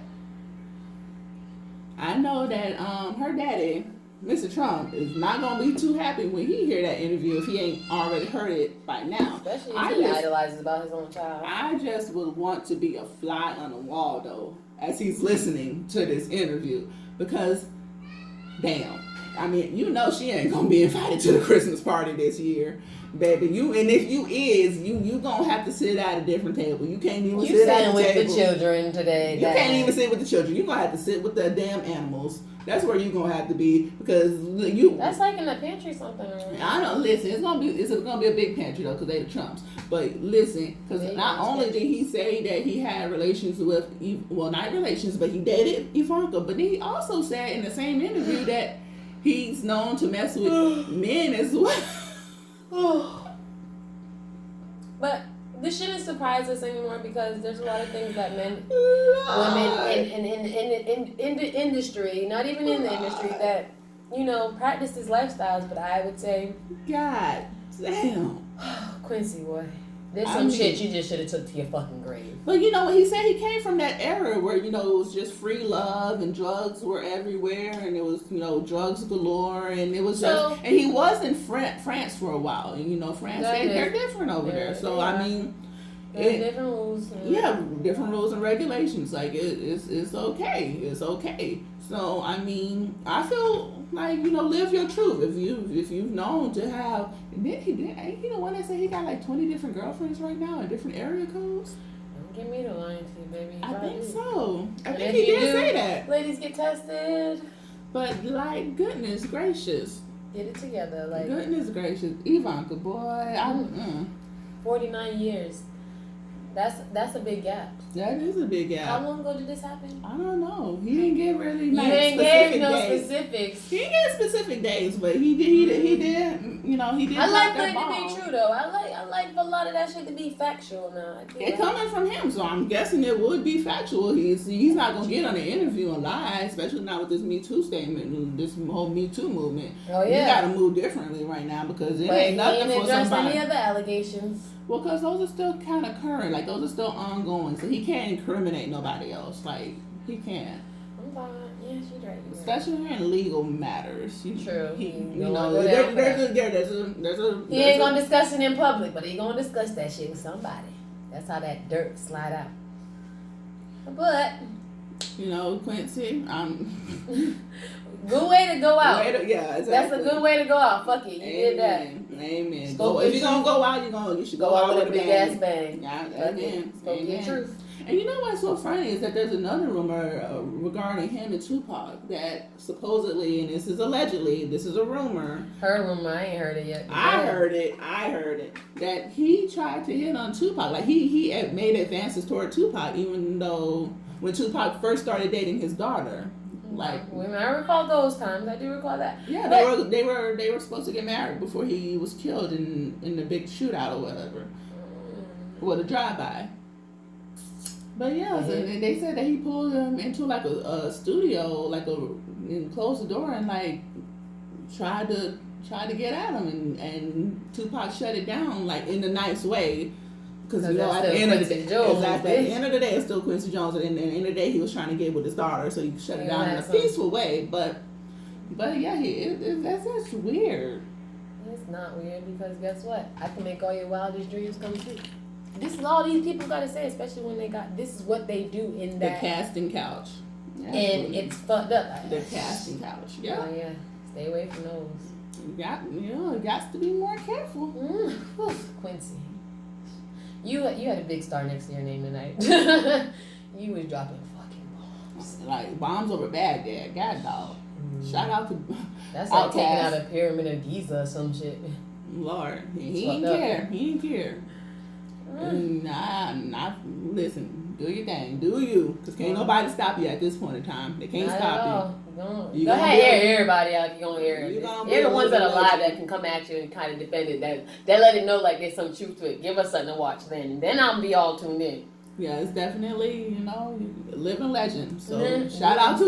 Speaker 2: her daddy, Mr. Trump, is not gonna be too happy when he hear that interview if he ain't already heard it by now.
Speaker 1: Especially if he idolizes about his own child.
Speaker 2: I just would want to be a fly on the wall though, as he's listening to this interview, because damn, I mean, you know she ain't gonna be invited to the Christmas party this year, baby. And if you is, you gonna have to sit at a different table. You can't even sit at the table
Speaker 1: with the children today.
Speaker 2: You can't even sit with the children. You gonna have to sit with the damn animals. That's where you gonna have to be because you.
Speaker 1: That's like in the pantry something. Right?
Speaker 2: I know. Listen, it's gonna be a big pantry though because they the Trumps. But listen, because not only did he say that he had relations with, well, not relations, but he dated Ivanka, but then he also said in the same interview that he's known to mess with men as well.
Speaker 1: But this shouldn't surprise us anymore because there's a lot of things that women in the industry, not even in the industry, that, you know, practice these lifestyles. But I would say,
Speaker 2: God damn.
Speaker 1: Quincy, boy, there's some shit you just should have took to your fucking grave.
Speaker 2: But you know what he said? He came from that era where, you know, it was just free love and drugs were everywhere and it was, you know, drugs galore and it was and he was in France for a while and, you know, France, they're different over there. So, I mean,
Speaker 1: Different rules.
Speaker 2: Yeah, different rules and regulations. Like it's okay. It's okay. So I mean, I feel like live your truth. If you've known to have, ain't he the one that said he got like 20 different girlfriends right now in different area codes?
Speaker 1: Don't give me the line to baby.
Speaker 2: I think so. I
Speaker 1: And
Speaker 2: think
Speaker 1: if
Speaker 2: he
Speaker 1: you
Speaker 2: did
Speaker 1: do,
Speaker 2: say that.
Speaker 1: Ladies, get tested.
Speaker 2: But like, goodness gracious,
Speaker 1: Get it together. Like
Speaker 2: goodness gracious, Ivanka, boy,
Speaker 1: 49 years. That's a big gap.
Speaker 2: that is a big gap.
Speaker 1: How long ago did this happen?
Speaker 2: I don't know. He didn't get really
Speaker 1: You
Speaker 2: like
Speaker 1: ain't
Speaker 2: specific
Speaker 1: gave no
Speaker 2: days.
Speaker 1: specifics.
Speaker 2: He didn't get specific days, but he did. He did. He did.
Speaker 1: I like
Speaker 2: that
Speaker 1: it to
Speaker 2: ball.
Speaker 1: be true though. I like a lot of that shit to be factual now.
Speaker 2: It coming from him, so I'm guessing it would be factual. He's not gonna get on an interview and lie, especially not with this Me Too statement, this whole Me Too movement.
Speaker 1: Oh
Speaker 2: You
Speaker 1: yeah.
Speaker 2: gotta move differently right now because it
Speaker 1: But
Speaker 2: ain't
Speaker 1: he
Speaker 2: nothing
Speaker 1: ain't
Speaker 2: for
Speaker 1: addressed
Speaker 2: somebody.
Speaker 1: any other allegations.
Speaker 2: Well, because those are still kind of current, like those are still ongoing, so he can't incriminate nobody else. Like he can't,
Speaker 1: I'm fine. Yeah, she's right. You're right.
Speaker 2: especially in legal matters.
Speaker 1: True.
Speaker 2: He,
Speaker 1: He
Speaker 2: you
Speaker 1: don't
Speaker 2: know,
Speaker 1: wanna go down for
Speaker 2: there's a.
Speaker 1: He ain't gonna discuss it in public, but he gonna discuss that shit with somebody. That's how that dirt slide out. But
Speaker 2: Quincy.
Speaker 1: good way to go out.
Speaker 2: Yeah, exactly.
Speaker 1: That's a good way to go out. Fuck it, you did that.
Speaker 2: Amen.
Speaker 1: Spoke
Speaker 2: If
Speaker 1: the
Speaker 2: you're gonna go out, you should go out with a
Speaker 1: big
Speaker 2: bang.
Speaker 1: ass bang.
Speaker 2: Yeah,
Speaker 1: Fuck it.
Speaker 2: amen.
Speaker 1: Spoke the
Speaker 2: Amen.
Speaker 1: truth.
Speaker 2: And you know what's so funny is that there's another rumor regarding him and Tupac that supposedly, and this is allegedly, this is a rumor.
Speaker 1: Her rumor, I ain't heard it yet.
Speaker 2: I heard it that he tried to hit on Tupac. Like he had made advances toward Tupac, even though when Tupac first started dating his daughter. Like
Speaker 1: I recall those times. I do recall that.
Speaker 2: yeah, they were supposed to get married before he was killed in the big shootout or whatever, or the drive-by. But yeah, so they said that he pulled him into like a studio, and closed the door and like tried to get at him, and Tupac shut it down like in a nice way. Because at the end of the day, at the end of the day, it's still Quincy Jones, and at the end of the day, he was trying to get with his daughter, so he shut it down in a peaceful way. But yeah, that's just weird.
Speaker 1: It's not weird because guess what? I can make all your wildest dreams come true. This is all these people gotta say, especially when this is what they do in that
Speaker 2: the casting couch,
Speaker 1: and it's fucked up.
Speaker 2: The casting couch, yeah.
Speaker 1: Oh yeah, stay away from those.
Speaker 2: You got to be more careful.
Speaker 1: Quincy. You had a big star next to your name tonight. You was dropping fucking bombs.
Speaker 2: Like bombs over Baghdad. God dog. Shout out to
Speaker 1: that's like taking out a pyramid of Giza or some shit.
Speaker 2: Lord. He didn't care. Nah, listen, do your thing. Do you. Because can't nobody stop you at this point in time. They can't stop you.
Speaker 1: Go ahead, air everybody out if you're gonna air it. They're the ones that are alive that can come at you and kind of defend it. That let it know like there's some truth to it. Give us something to watch then I'll be all tuned in.
Speaker 2: Yeah, it's definitely, living legend. So shout out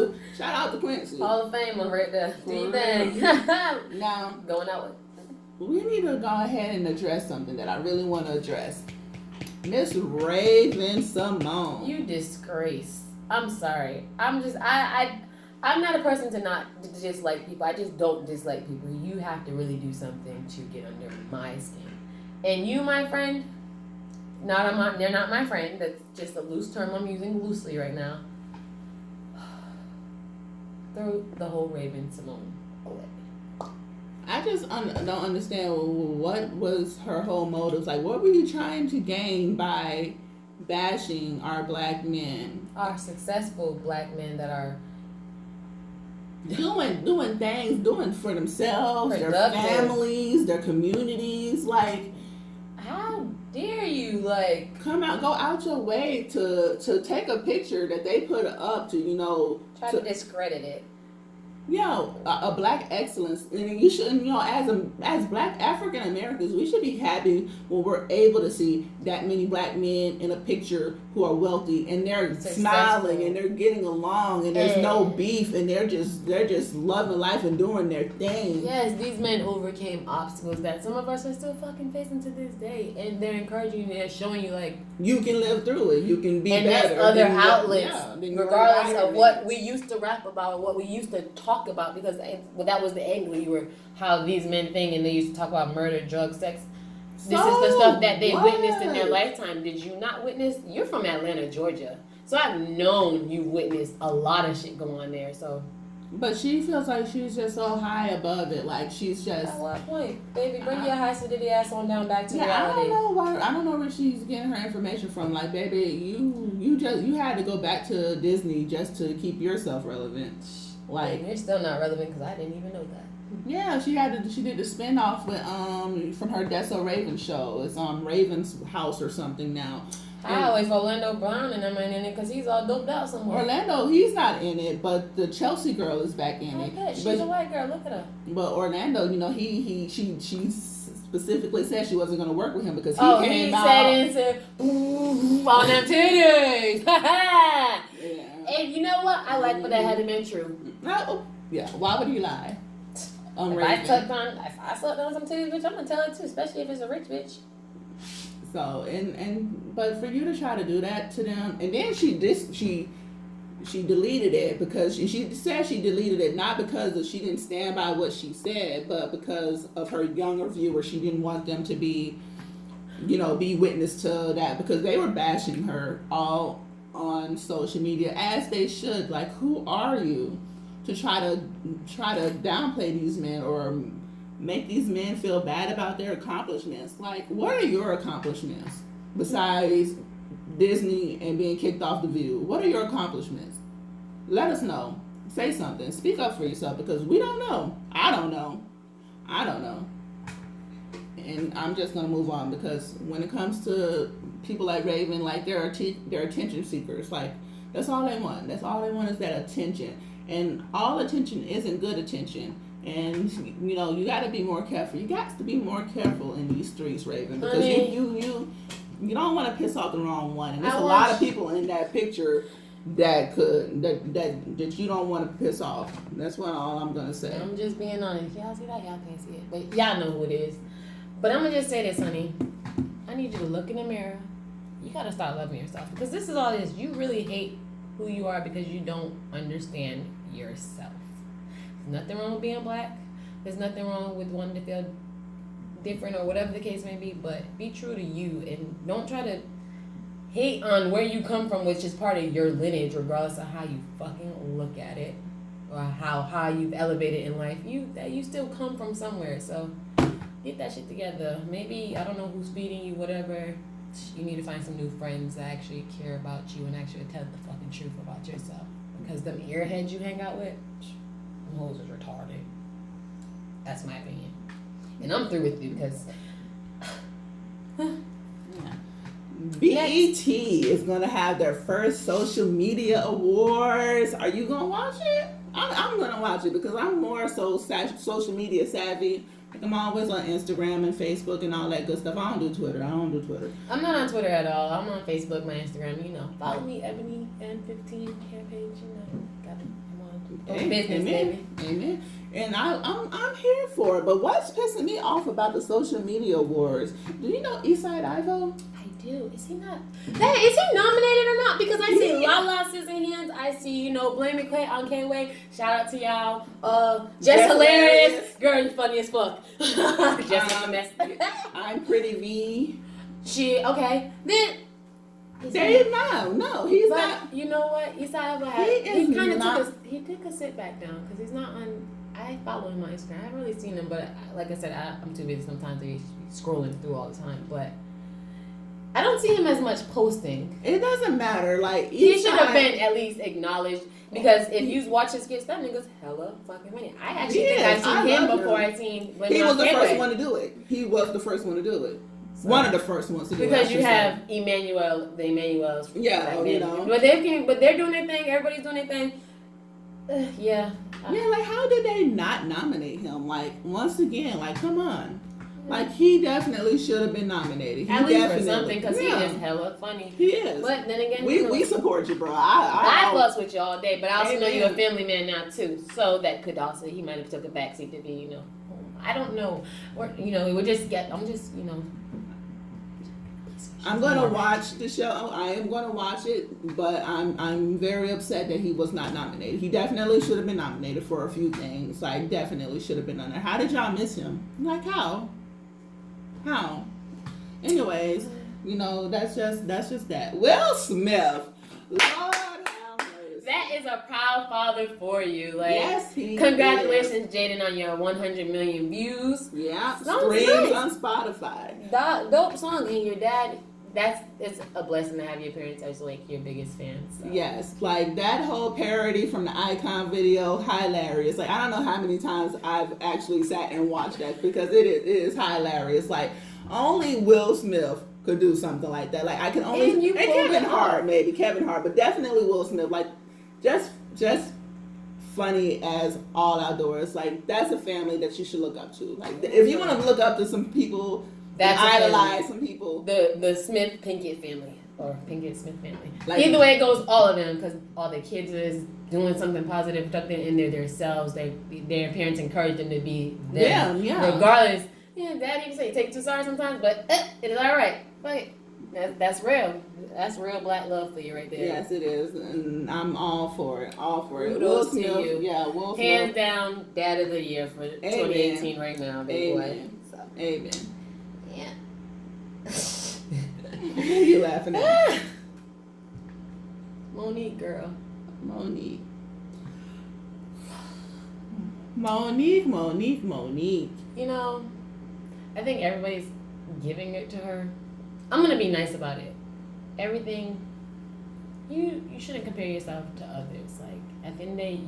Speaker 2: to Quincy.
Speaker 1: Hall of Famer right there. Do you think?
Speaker 2: Now
Speaker 1: going out with.
Speaker 2: We need to go ahead and address something that I really want to address. Miss Raven Simone.
Speaker 1: You disgrace. I'm sorry. I'm not a person to not dislike people. I just don't dislike people. You have to really do something to get under my skin. And you, my friend, they're not my friend. That's just a loose term I'm using loosely right now. Throw the whole Raven Simone away.
Speaker 2: I just don't understand what was her whole motives. Like, what were you trying to gain by bashing our black men?
Speaker 1: Our successful black men that are
Speaker 2: doing things, doing for themselves,
Speaker 1: productive.
Speaker 2: Their families, their communities. Like,
Speaker 1: how dare you? Like,
Speaker 2: go out your way to take a picture that they put up to
Speaker 1: try to discredit it.
Speaker 2: A black excellence, and you should, as black African Americans, we should be happy when we're able to see that many black men in a picture who are wealthy and they're smiling and they're getting along and there's no beef and they're just loving life and doing their thing.
Speaker 1: Yes, these men overcame obstacles that some of us are still fucking facing to this day, and they're encouraging you, they're showing you like
Speaker 2: you can live through it, you can be
Speaker 1: and
Speaker 2: better.
Speaker 1: And there's other outlets, regardless of what we used to rap about, what we used to talk about, because that was the angle how these men think, and they used to talk about murder, drugs, sex. This is the stuff that they witnessed in their lifetime. Did you not witness? You're from Atlanta, Georgia. So I've known you've witnessed a lot of shit go on there. So,
Speaker 2: but she feels like she's just so high above it. Like she's just.
Speaker 1: At what point, baby? Bring your high acidity ass on down back to reality.
Speaker 2: I don't know why. I don't know where she's getting her information from. Like, baby, you had to go back to Disney just to keep yourself relevant. Like,
Speaker 1: you're still not relevant because I didn't even know that.
Speaker 2: Yeah, she did the spinoff with from her That's So Raven show. It's on Raven's house or something now.
Speaker 1: How if Orlando Brown and them ain't in it because he's all doped out somewhere.
Speaker 2: Orlando, he's not in it, but the Chelsea girl is back in it.
Speaker 1: She's a white girl. Look at her.
Speaker 2: But Orlando, you know, she specifically said she wasn't going to work with him because he came out.
Speaker 1: He said, "Ooh, on them titties."
Speaker 2: Yeah.
Speaker 1: And you know what? I like what that had to been true.
Speaker 2: No, yeah. Why would he lie?
Speaker 1: If I sucked on some titties, bitch, I'm gonna tell it too, especially if it's a rich bitch.
Speaker 2: So but for you to try to do that to them, and then she deleted it because she said she deleted it not because she didn't stand by what she said, but because of her younger viewers. She didn't want them to be witness to that because they were bashing her all on social media as they should. Like, who are you to try to downplay these men or make these men feel bad about their accomplishments? Like, what are your accomplishments besides Disney and being kicked off The View? What are your accomplishments? Let us know. Say something. Speak up for yourself because we don't know. I don't know. And I'm just gonna move on because when it comes to people like Raven, like they're attention seekers. Like, that's all they want. That's all they want is that attention. And all attention isn't good attention. And, you know, you got to be more careful. You got to be more careful in these streets, Raven. Because you don't want to piss off the wrong one. And there's a lot of people in that picture that you don't want to piss off. That's all I'm going to say.
Speaker 1: I'm just being honest. Y'all see that? Y'all can't see it. But y'all know who it is. But I'm going to just say this, honey. I need you to look in the mirror. You got to start loving yourself. Because this is all it is. You really hate who you are because you don't understand yourself. There's nothing wrong with being black. There's nothing wrong with wanting to feel different or whatever the case may be, but be true to you and don't try to hate on where you come from, which is part of your lineage, regardless of how you fucking look at it or how you've elevated in life. You still come from somewhere, so get that shit together. Maybe, I don't know who's feeding you, whatever. You need to find some new friends that actually care about you and actually tell the fucking truth about yourself. Because them airheads you hang out with, them hoes is retarded. That's my opinion. And I'm through with you because...
Speaker 2: BET is going to have their first social media awards. Are you going to watch it? I'm going to watch it because I'm more so social media savvy. Like, I'm always on Instagram and Facebook and all that good stuff. I don't do Twitter.
Speaker 1: I'm not on Twitter at all. I'm on Facebook, my Instagram. You know, follow me, Ebony N15 campaign. You know, got it. I'm on business, baby.
Speaker 2: Amen. And I'm here for it. But what's pissing me off about the social media awards? Do you know Eastside Ivo?
Speaker 1: I do. Is he not? Hey, is he nominated or not? Because I see Lala Scissorhands. I see, Blame It Clay on K-Way. Shout out to y'all. Just hilarious. Girl, you funny as fuck. Just a mess.
Speaker 2: I'm Pretty V.
Speaker 1: Okay. Then.
Speaker 2: He's not.
Speaker 1: You know what? He took a sit back down because he's not on. I follow him on Instagram. I haven't really seen him, but like I said, I'm too busy sometimes to be scrolling through all the time. But I don't see him as much posting.
Speaker 2: It doesn't matter. Like,
Speaker 1: he should have been at least acknowledged because if you watch his skits, that nigga's hella fucking funny. I actually think I've seen him before I seen.
Speaker 2: He was the first one to do it. So, one of the first ones to do it.
Speaker 1: Because you have the Emmanuels.
Speaker 2: Yeah,
Speaker 1: But they're doing their thing. Everybody's doing their thing. Yeah.
Speaker 2: Yeah, like, how did they not nominate him? Like, once again, like, come on. Like, he definitely should have been nominated.
Speaker 1: At least for something, because he is hella funny.
Speaker 2: He is.
Speaker 1: But then again,
Speaker 2: we support you, bro.
Speaker 1: I fuss with you all day, but I also know you're a family man now too. So that could also, he might have took a backseat to be, I don't know. Or, it would just
Speaker 2: I'm gonna watch the show. I am gonna watch it, but I'm very upset that he was not nominated. He definitely should have been nominated for a few things. Like, definitely should have been on there. How did y'all miss him? Like, how? Anyways, that's just that. Will Smith, Lord have mercy.
Speaker 1: That is a proud father for you. Like,
Speaker 2: yes, he
Speaker 1: congratulations,
Speaker 2: is.
Speaker 1: Jaden, on your 100 million views.
Speaker 2: Yeah,
Speaker 1: Song's
Speaker 2: streams
Speaker 1: nice.
Speaker 2: on Spotify.
Speaker 1: Dope song, and your dad. It's a blessing to have your parents as like your biggest fans. So.
Speaker 2: Yes, like that whole parody from the Icon video, hilarious. Like I don't know how many times I've actually sat and watched that because it is hilarious. Like only Will Smith could do something like that. Like I can only and Kevin Hart, but definitely Will Smith. Like just funny as all outdoors. Like that's a family that you should look up to. Like if you want to look up to some people. That's idolize some people.
Speaker 1: The Smith Pinkett family or Pinkett Smith family. Like, either way it goes, all of them, because all the kids is doing something positive, productive in themselves. Their parents encourage them to be them. Yeah. Regardless, Daddy even say take it too sorry sometimes, but it is all right. Like that's real. That's real black love for you right there.
Speaker 2: Yes, it is, and I'm all for it.
Speaker 1: Will Smith, to you.
Speaker 2: Yeah, Will Smith.
Speaker 1: Hands down, Dad of the Year for 2018 right now, big boy. So.
Speaker 2: Amen.
Speaker 1: Yeah.
Speaker 2: What are you laughing at?
Speaker 1: Monique, girl.
Speaker 2: Monique.
Speaker 1: I think everybody's giving it to her. I'm gonna be nice about it. Everything. You shouldn't compare yourself to others. Like at the end of the day,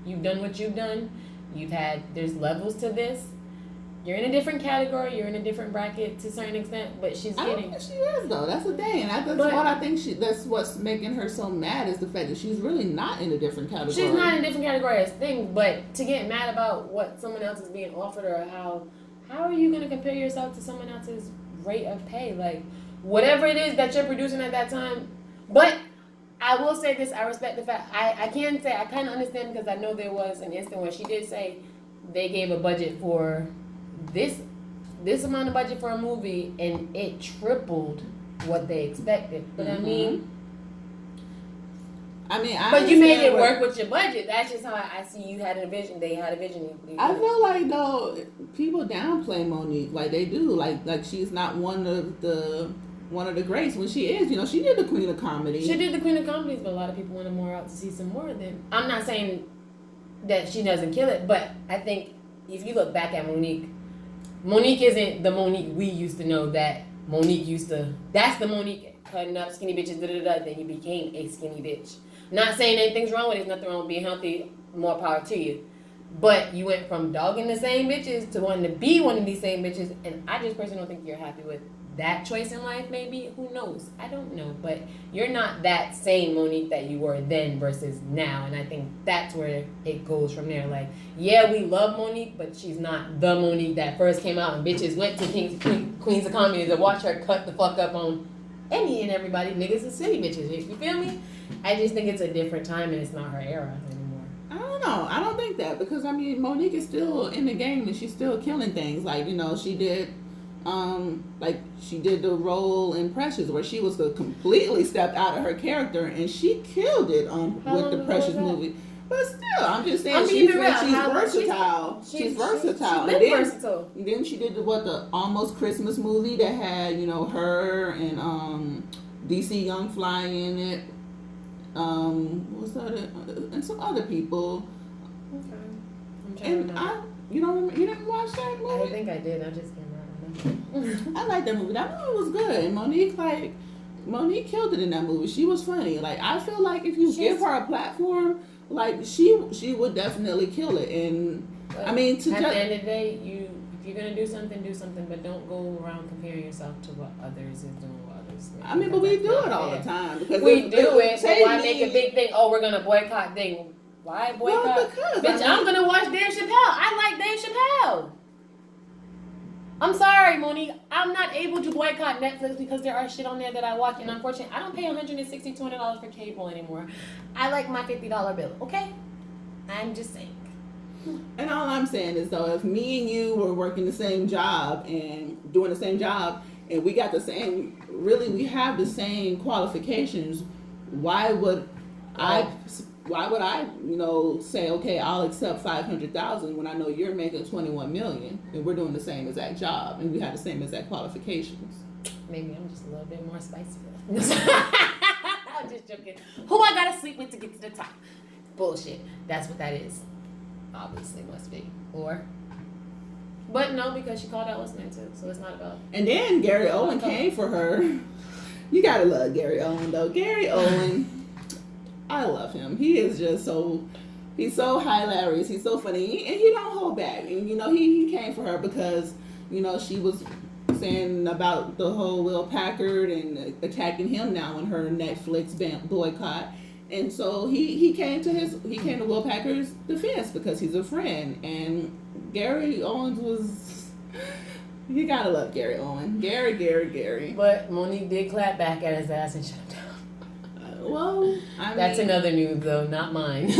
Speaker 1: you've done what you've done. There's levels to this. You're in a different category. You're in a different bracket to a certain extent, but she's getting.
Speaker 2: I don't think she is though. That's the thing, and I think that's what's making her so mad is the fact that she's really not in a different category.
Speaker 1: She's not in a different category as things, but to get mad about what someone else is being offered or how are you going to compare yourself to someone else's rate of pay? Like whatever it is that you're producing at that time. But I will say this: I respect the fact. I can say I kind of understand because I know there was an instant where she did say they gave a budget for this amount of budget for a movie and it tripled what they expected. But
Speaker 2: mm-hmm.
Speaker 1: but you made it work with your budget. That's just how I see you had a vision. They had a vision.
Speaker 2: I feel like though people downplay Monique like they do. Like she's not one of the greats when she is. She did the Queen of Comedy.
Speaker 1: She did the Queen of Comedies, but a lot of people wanted more out to see some more. Then I'm not saying that she doesn't kill it, but I think if you look back at Monique isn't the Monique we used to know that Monique used to. That's the Monique cutting up skinny bitches, then you became a skinny bitch. Not saying anything's wrong with it. There's nothing wrong with being healthy. More power to you. But you went from dogging the same bitches to wanting to be one of these same bitches. And I just personally don't think you're happy with that choice in life, maybe. Who knows? I don't know. But you're not that same Monique that you were then versus now. And I think that's where it goes from there. Like, yeah, we love Monique, but she's not the Monique that first came out and bitches went to Queens of Comedy to watch her cut the fuck up on any and everybody. Niggas and city bitches. You feel me? I just think it's a different time and it's not her era anymore.
Speaker 2: I don't know. I don't think that because, Monique is still in the game and she's still killing things. Like, she did... she did the role in Precious where she was completely stepped out of her character and she killed it with the Precious movie. But still, I'm just saying she's versatile. She's versatile. And then she did the Almost Christmas movie that had her and DC Young Fly in it. What's that? And some other people.
Speaker 1: Okay. I'm trying to remember.
Speaker 2: You didn't watch that movie?
Speaker 1: I think I did. I just can't remember.
Speaker 2: I like that movie. That movie was good. And Monique killed it in that movie. She was funny. Like I feel like if you give her a platform, like she would definitely kill it. And
Speaker 1: at the end of the day, if you're gonna do something, but don't go around comparing yourself to what others is doing.
Speaker 2: But we do it all the time because
Speaker 1: we do it. So why make a big thing? Oh, we're gonna boycott thing. Why boycott?
Speaker 2: Well, because
Speaker 1: I'm gonna watch Dave Chappelle. I like Dave Chappelle. I'm sorry, Monique. I'm not able to boycott Netflix because there are shit on there that I watch, and unfortunately, I don't pay $160, $200 for cable anymore. I like my $50 bill. Okay, I'm just saying.
Speaker 2: And all I'm saying is, though, if me and you were working the same job and doing the same job, and we got the same, we have the same qualifications, why would I why would I, say, okay, I'll accept 500,000 when I know you're making 21 million and we're doing the same exact job and we have the same exact qualifications.
Speaker 1: Maybe I'm just a little bit more spicy. I'm just joking. Who I gotta sleep with to get to the top? Bullshit. That's what that is. Obviously must be. But no, because she called out listening too, so it's not about.
Speaker 2: And then Gary Owen came for her. You gotta love Gary Owen though. Gary Owen, I love him. He is just he's so hilarious. He's so funny, and he don't hold back. And he came for her because she was saying about the whole Will Packard and attacking him now in her Netflix boycott. And so he came to Will Packard's defense because he's a friend. And Gary Owens was, you gotta love Gary Owen. Gary.
Speaker 1: But Monique did clap back at his ass and shut him down. That's another news though, not mine.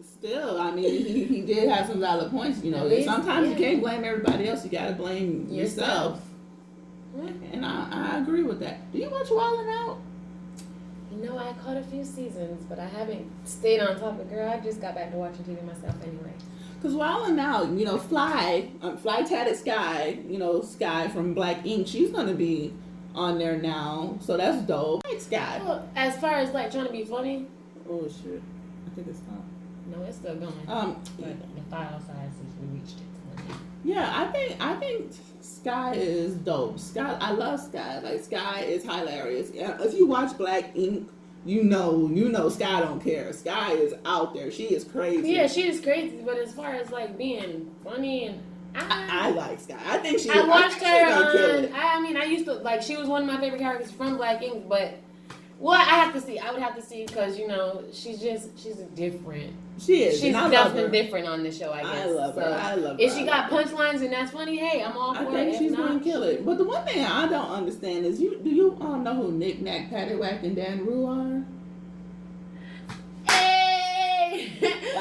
Speaker 2: Still, he did have some valid points. Sometimes you can't blame everybody else. You gotta blame yourself. And I agree with that. Do you watch Wildin' Out?
Speaker 1: I caught a few seasons, but I haven't stayed on top of it. Girl, I just got back to watching TV myself anyway.
Speaker 2: Because Wildin' Out, Fly Tatted Sky, Sky from Black Ink, she's going to be on there now. So that's dope. Like Sky.
Speaker 1: Well, as far as trying to be funny.
Speaker 2: Oh, shit. I think it's stopped.
Speaker 1: No, it's still going. But the file size since we reached it.
Speaker 2: Yeah, I think Sky is dope. I love Sky. Like, Sky is hilarious. If you watch Black Ink, you know Sky don't care. Sky is out there. She is crazy.
Speaker 1: Yeah, she is crazy. But as far as being funny and
Speaker 2: I like Sky. I think she.
Speaker 1: I watched her. I used to she was one of my favorite characters from Black Ink. But I have to see. I would have to see because she's a different.
Speaker 2: She is.
Speaker 1: She's definitely different on the show. I guess.
Speaker 2: I love her. I love her.
Speaker 1: If she got punchlines and that's funny, hey, I'm all for it.
Speaker 2: I think she's gonna kill it. But the one thing I don't understand is do you know who Knick Knack, Paddywhack, and Dan Rue are?
Speaker 1: Hey!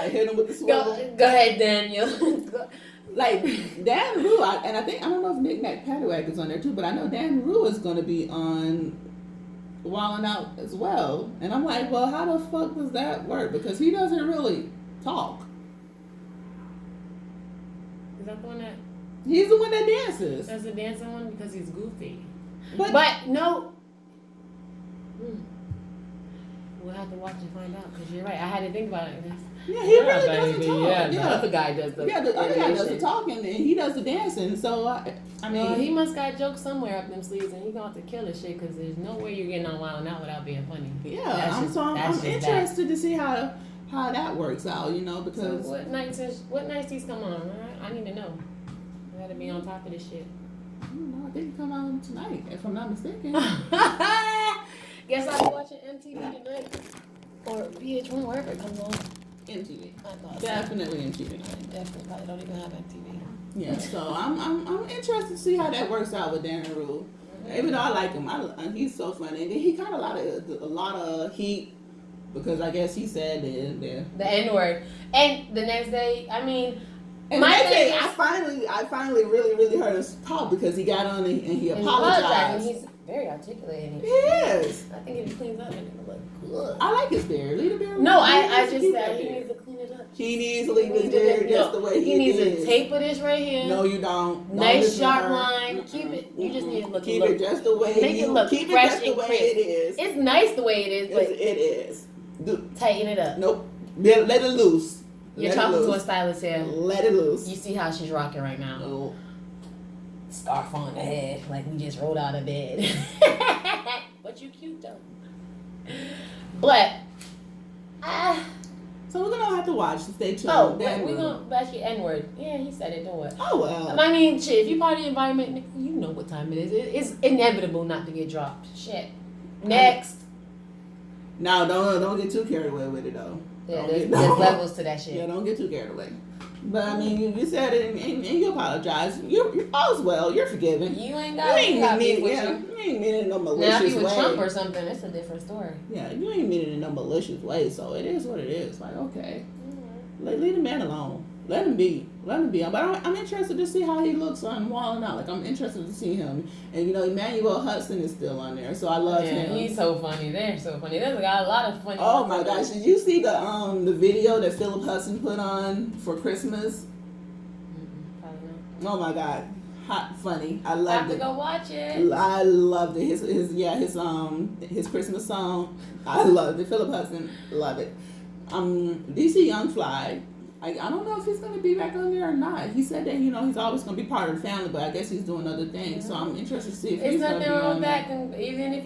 Speaker 2: Hit him with the swivel.
Speaker 1: Go ahead, Daniel.
Speaker 2: Dan Rue, I don't know if Knick Knack, Paddywhack is on there too, but I know Dan Rue is gonna be on Wildin' Out as well. And I'm like, well, how the fuck does that work? Because he doesn't really talk.
Speaker 1: Is that the one that...
Speaker 2: He's the one that dances.
Speaker 1: That's the dancing one because he's goofy.
Speaker 2: But
Speaker 1: no... We'll have to watch and find out because you're right. I had to think about it.
Speaker 2: Yeah, he really doesn't talk.
Speaker 1: Yeah, the other guy does the...
Speaker 2: Yeah, the other guy does the talking and he does the dancing. So,
Speaker 1: he must got jokes somewhere up them sleeves and he's going to have to kill this shit because there's no way you're getting on Wild 'N Out without being funny.
Speaker 2: Yeah, I'm interested to see how that works out, because...
Speaker 1: So what nights these come on? I need to know. I got to be on top of this shit.
Speaker 2: I don't know. I think it come on tonight, if I'm not mistaken.
Speaker 1: Guess I'll be watching MTV tonight. Or VH1, wherever it comes on.
Speaker 2: MTV. Definitely MTV.
Speaker 1: Definitely. Probably don't even have MTV.
Speaker 2: Yeah, so I'm interested to see how that works out with Darren Rule. Even though I like him, he's so funny. And he got a lot of heat because I guess he said the
Speaker 1: N-word. And the next day,
Speaker 2: and my thing is, I finally really heard him talk because he got on and he apologized.
Speaker 1: And he's very articulate.
Speaker 2: He is.
Speaker 1: I think if he cleans up, it'll look good.
Speaker 2: I like his beard. Leave the beard.
Speaker 1: No, I just said he needs to clean it up.
Speaker 2: He needs to leave his beard just the way he is.
Speaker 1: He needs to taper this right here.
Speaker 2: No, you don't.
Speaker 1: Nice sharp line. Keep it. You just need to look.
Speaker 2: Keep it just the way.
Speaker 1: Make it look
Speaker 2: keep
Speaker 1: fresh
Speaker 2: it just the
Speaker 1: and
Speaker 2: way
Speaker 1: crisp.
Speaker 2: it is.
Speaker 1: It's nice the way it is, but
Speaker 2: it is.
Speaker 1: Tighten it up.
Speaker 2: Nope. Let it loose.
Speaker 1: You're talking to a stylist here.
Speaker 2: Let it loose.
Speaker 1: You see how she's rocking right now.
Speaker 2: Oh.
Speaker 1: Scarf on the head, like we just rolled out of bed. But you cute though. But
Speaker 2: so we're gonna have to watch. Stay tuned.
Speaker 1: Oh, we're gonna bash your N-word. Yeah, he said it. Don't worry.
Speaker 2: Oh well.
Speaker 1: Shit. If you part of the environment, you know what time it is. It's inevitable not to get dropped. Shit. Next.
Speaker 2: No, don't get too carried away with it though.
Speaker 1: Yeah, there's levels to that shit.
Speaker 2: Yeah, don't get too carried away. But you said it and you apologize. You're all's well. You're forgiven.
Speaker 1: You ain't got me.
Speaker 2: You ain't mean it in no malicious way.
Speaker 1: Now if you were Trump or something, it's a different story.
Speaker 2: Yeah, you ain't mean it in no malicious way. So it is what it is. Like, okay, leave the man alone. Let him be. But I'm interested to see how he looks on Wall and Out. Like, I'm interested to see him. And, Emmanuel Hudson is still on there, so I love him.
Speaker 1: He's so funny. They're so funny. There's got a lot of funny.
Speaker 2: Oh my gosh! Did you see the video that Philip Hudson put on for Christmas? Oh my God, hot funny! I loved it.
Speaker 1: I have to go watch it.
Speaker 2: I loved it. His Christmas song. I loved it. Philip Hudson, love it. DC Young Fly. I don't know if he's gonna be back on there or not. He said that he's always gonna be part of the family, but I guess he's doing other things. So I'm interested to see if he's gonna be on that.
Speaker 1: Even if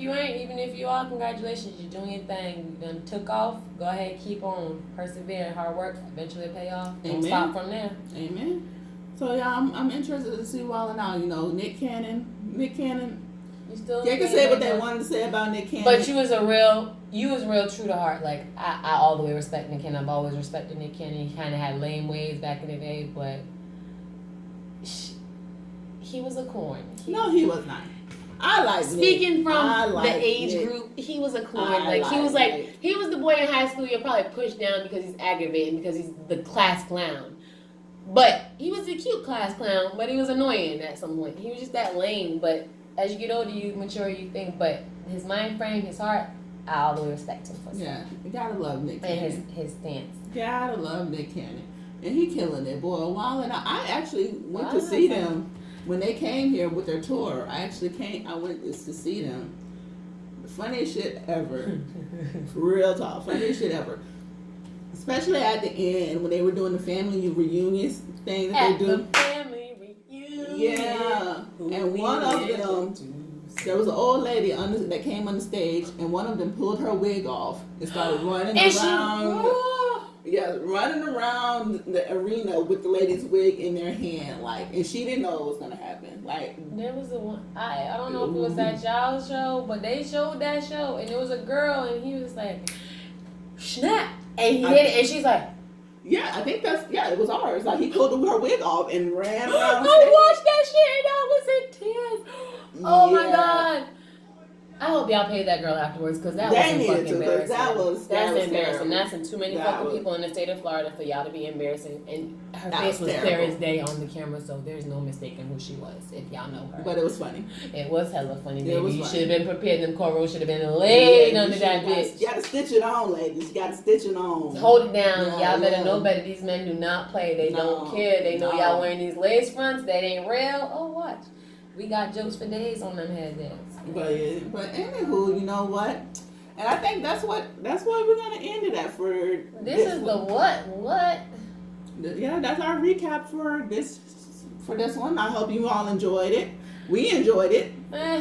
Speaker 1: you are, congratulations, you're doing your thing. You done took off. Go ahead, keep on, persevere, hard work, eventually pay off. Don't stop from there.
Speaker 2: Amen. So yeah, I'm interested to see Wild 'N Out. Nick Cannon. They can say what they wanted to say about Nick Cannon.
Speaker 1: But you was real true to heart. Like, I all the way respect Nick Cannon. I've always respected Nick Cannon. He kind of had lame ways back in the day, but he was a corn.
Speaker 2: No, he was not. I like
Speaker 1: Speaking
Speaker 2: Nick.
Speaker 1: from the age group, he was a corn. He was the boy in high school you'll probably push down because he's aggravating, because he's the class clown. But he was a cute class clown, but he was annoying at some point. He was just that lame, but as you get older, you mature, you think. But his mind frame, his heart, I all the way respect him for that.
Speaker 2: Yeah, you gotta love Nick Cannon.
Speaker 1: And his stance.
Speaker 2: Gotta love Nick Cannon. And he killing it, boy. Wild 'N Out. I actually went to see them when they came here with their tour. I went to see them. The funniest shit ever. Real talk. Funniest shit ever. Especially at the end when they were doing the family reunion thing that they do.
Speaker 1: The family reunion.
Speaker 2: Yeah. And one of them, there was an old lady that came on the stage, and one of them pulled her wig off and started running around. Running around the arena with the lady's wig in their hand, and she didn't know what was gonna happen.
Speaker 1: There was the one I don't know if it was that child show, but they showed that show, and it was a girl, and he was like, snap, and he hit it, and she's like,
Speaker 2: yeah, I think it was ours. Like, he pulled her wig off and ran around.
Speaker 1: I watched that shit and I was in tears. Oh my God. I hope y'all paid that girl afterwards, because that was fucking embarrassing. That's embarrassing.
Speaker 2: Terrible.
Speaker 1: That's in too many fucking people in the state of Florida for y'all to be embarrassing. And her face was clear as day on the camera, so there's no mistaking who she was, if y'all know her.
Speaker 2: But it was funny.
Speaker 1: It was hella funny, baby. You should have been prepared. Them cornrows should have been laid under that bitch.
Speaker 2: You gotta stitch it on, ladies. You gotta stitch it on.
Speaker 1: Hold it down. Y'all better know better. These men do not play. They don't care. They know y'all wearing these lace fronts that ain't real. Oh, watch. We got jokes for days on them headbands.
Speaker 2: But anywho, you know what? And I think that's what we're gonna end it at for
Speaker 1: this is the what?
Speaker 2: Yeah, that's our recap for this one. I hope you all enjoyed it. We enjoyed it.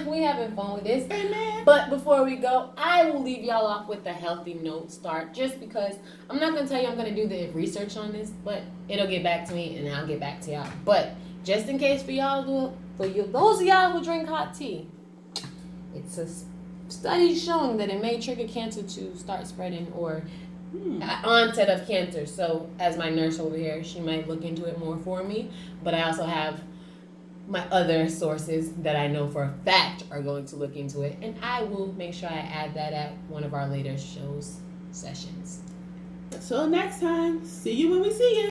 Speaker 1: We having fun with this.
Speaker 2: Amen.
Speaker 1: But before we go, I will leave y'all off with a healthy note start, just because I'm not gonna tell you I'm gonna do the research on this, but it'll get back to me and I'll get back to y'all. But just in case for y'all, those of y'all who drink hot tea, it's a study showing that it may trigger cancer to start spreading, or onset of cancer. So as my nurse over here, she might look into it more for me, but I also have my other sources that I know for a fact are going to look into it, and I will make sure I add that at one of our later sessions.
Speaker 2: Until next time, see you when we see you.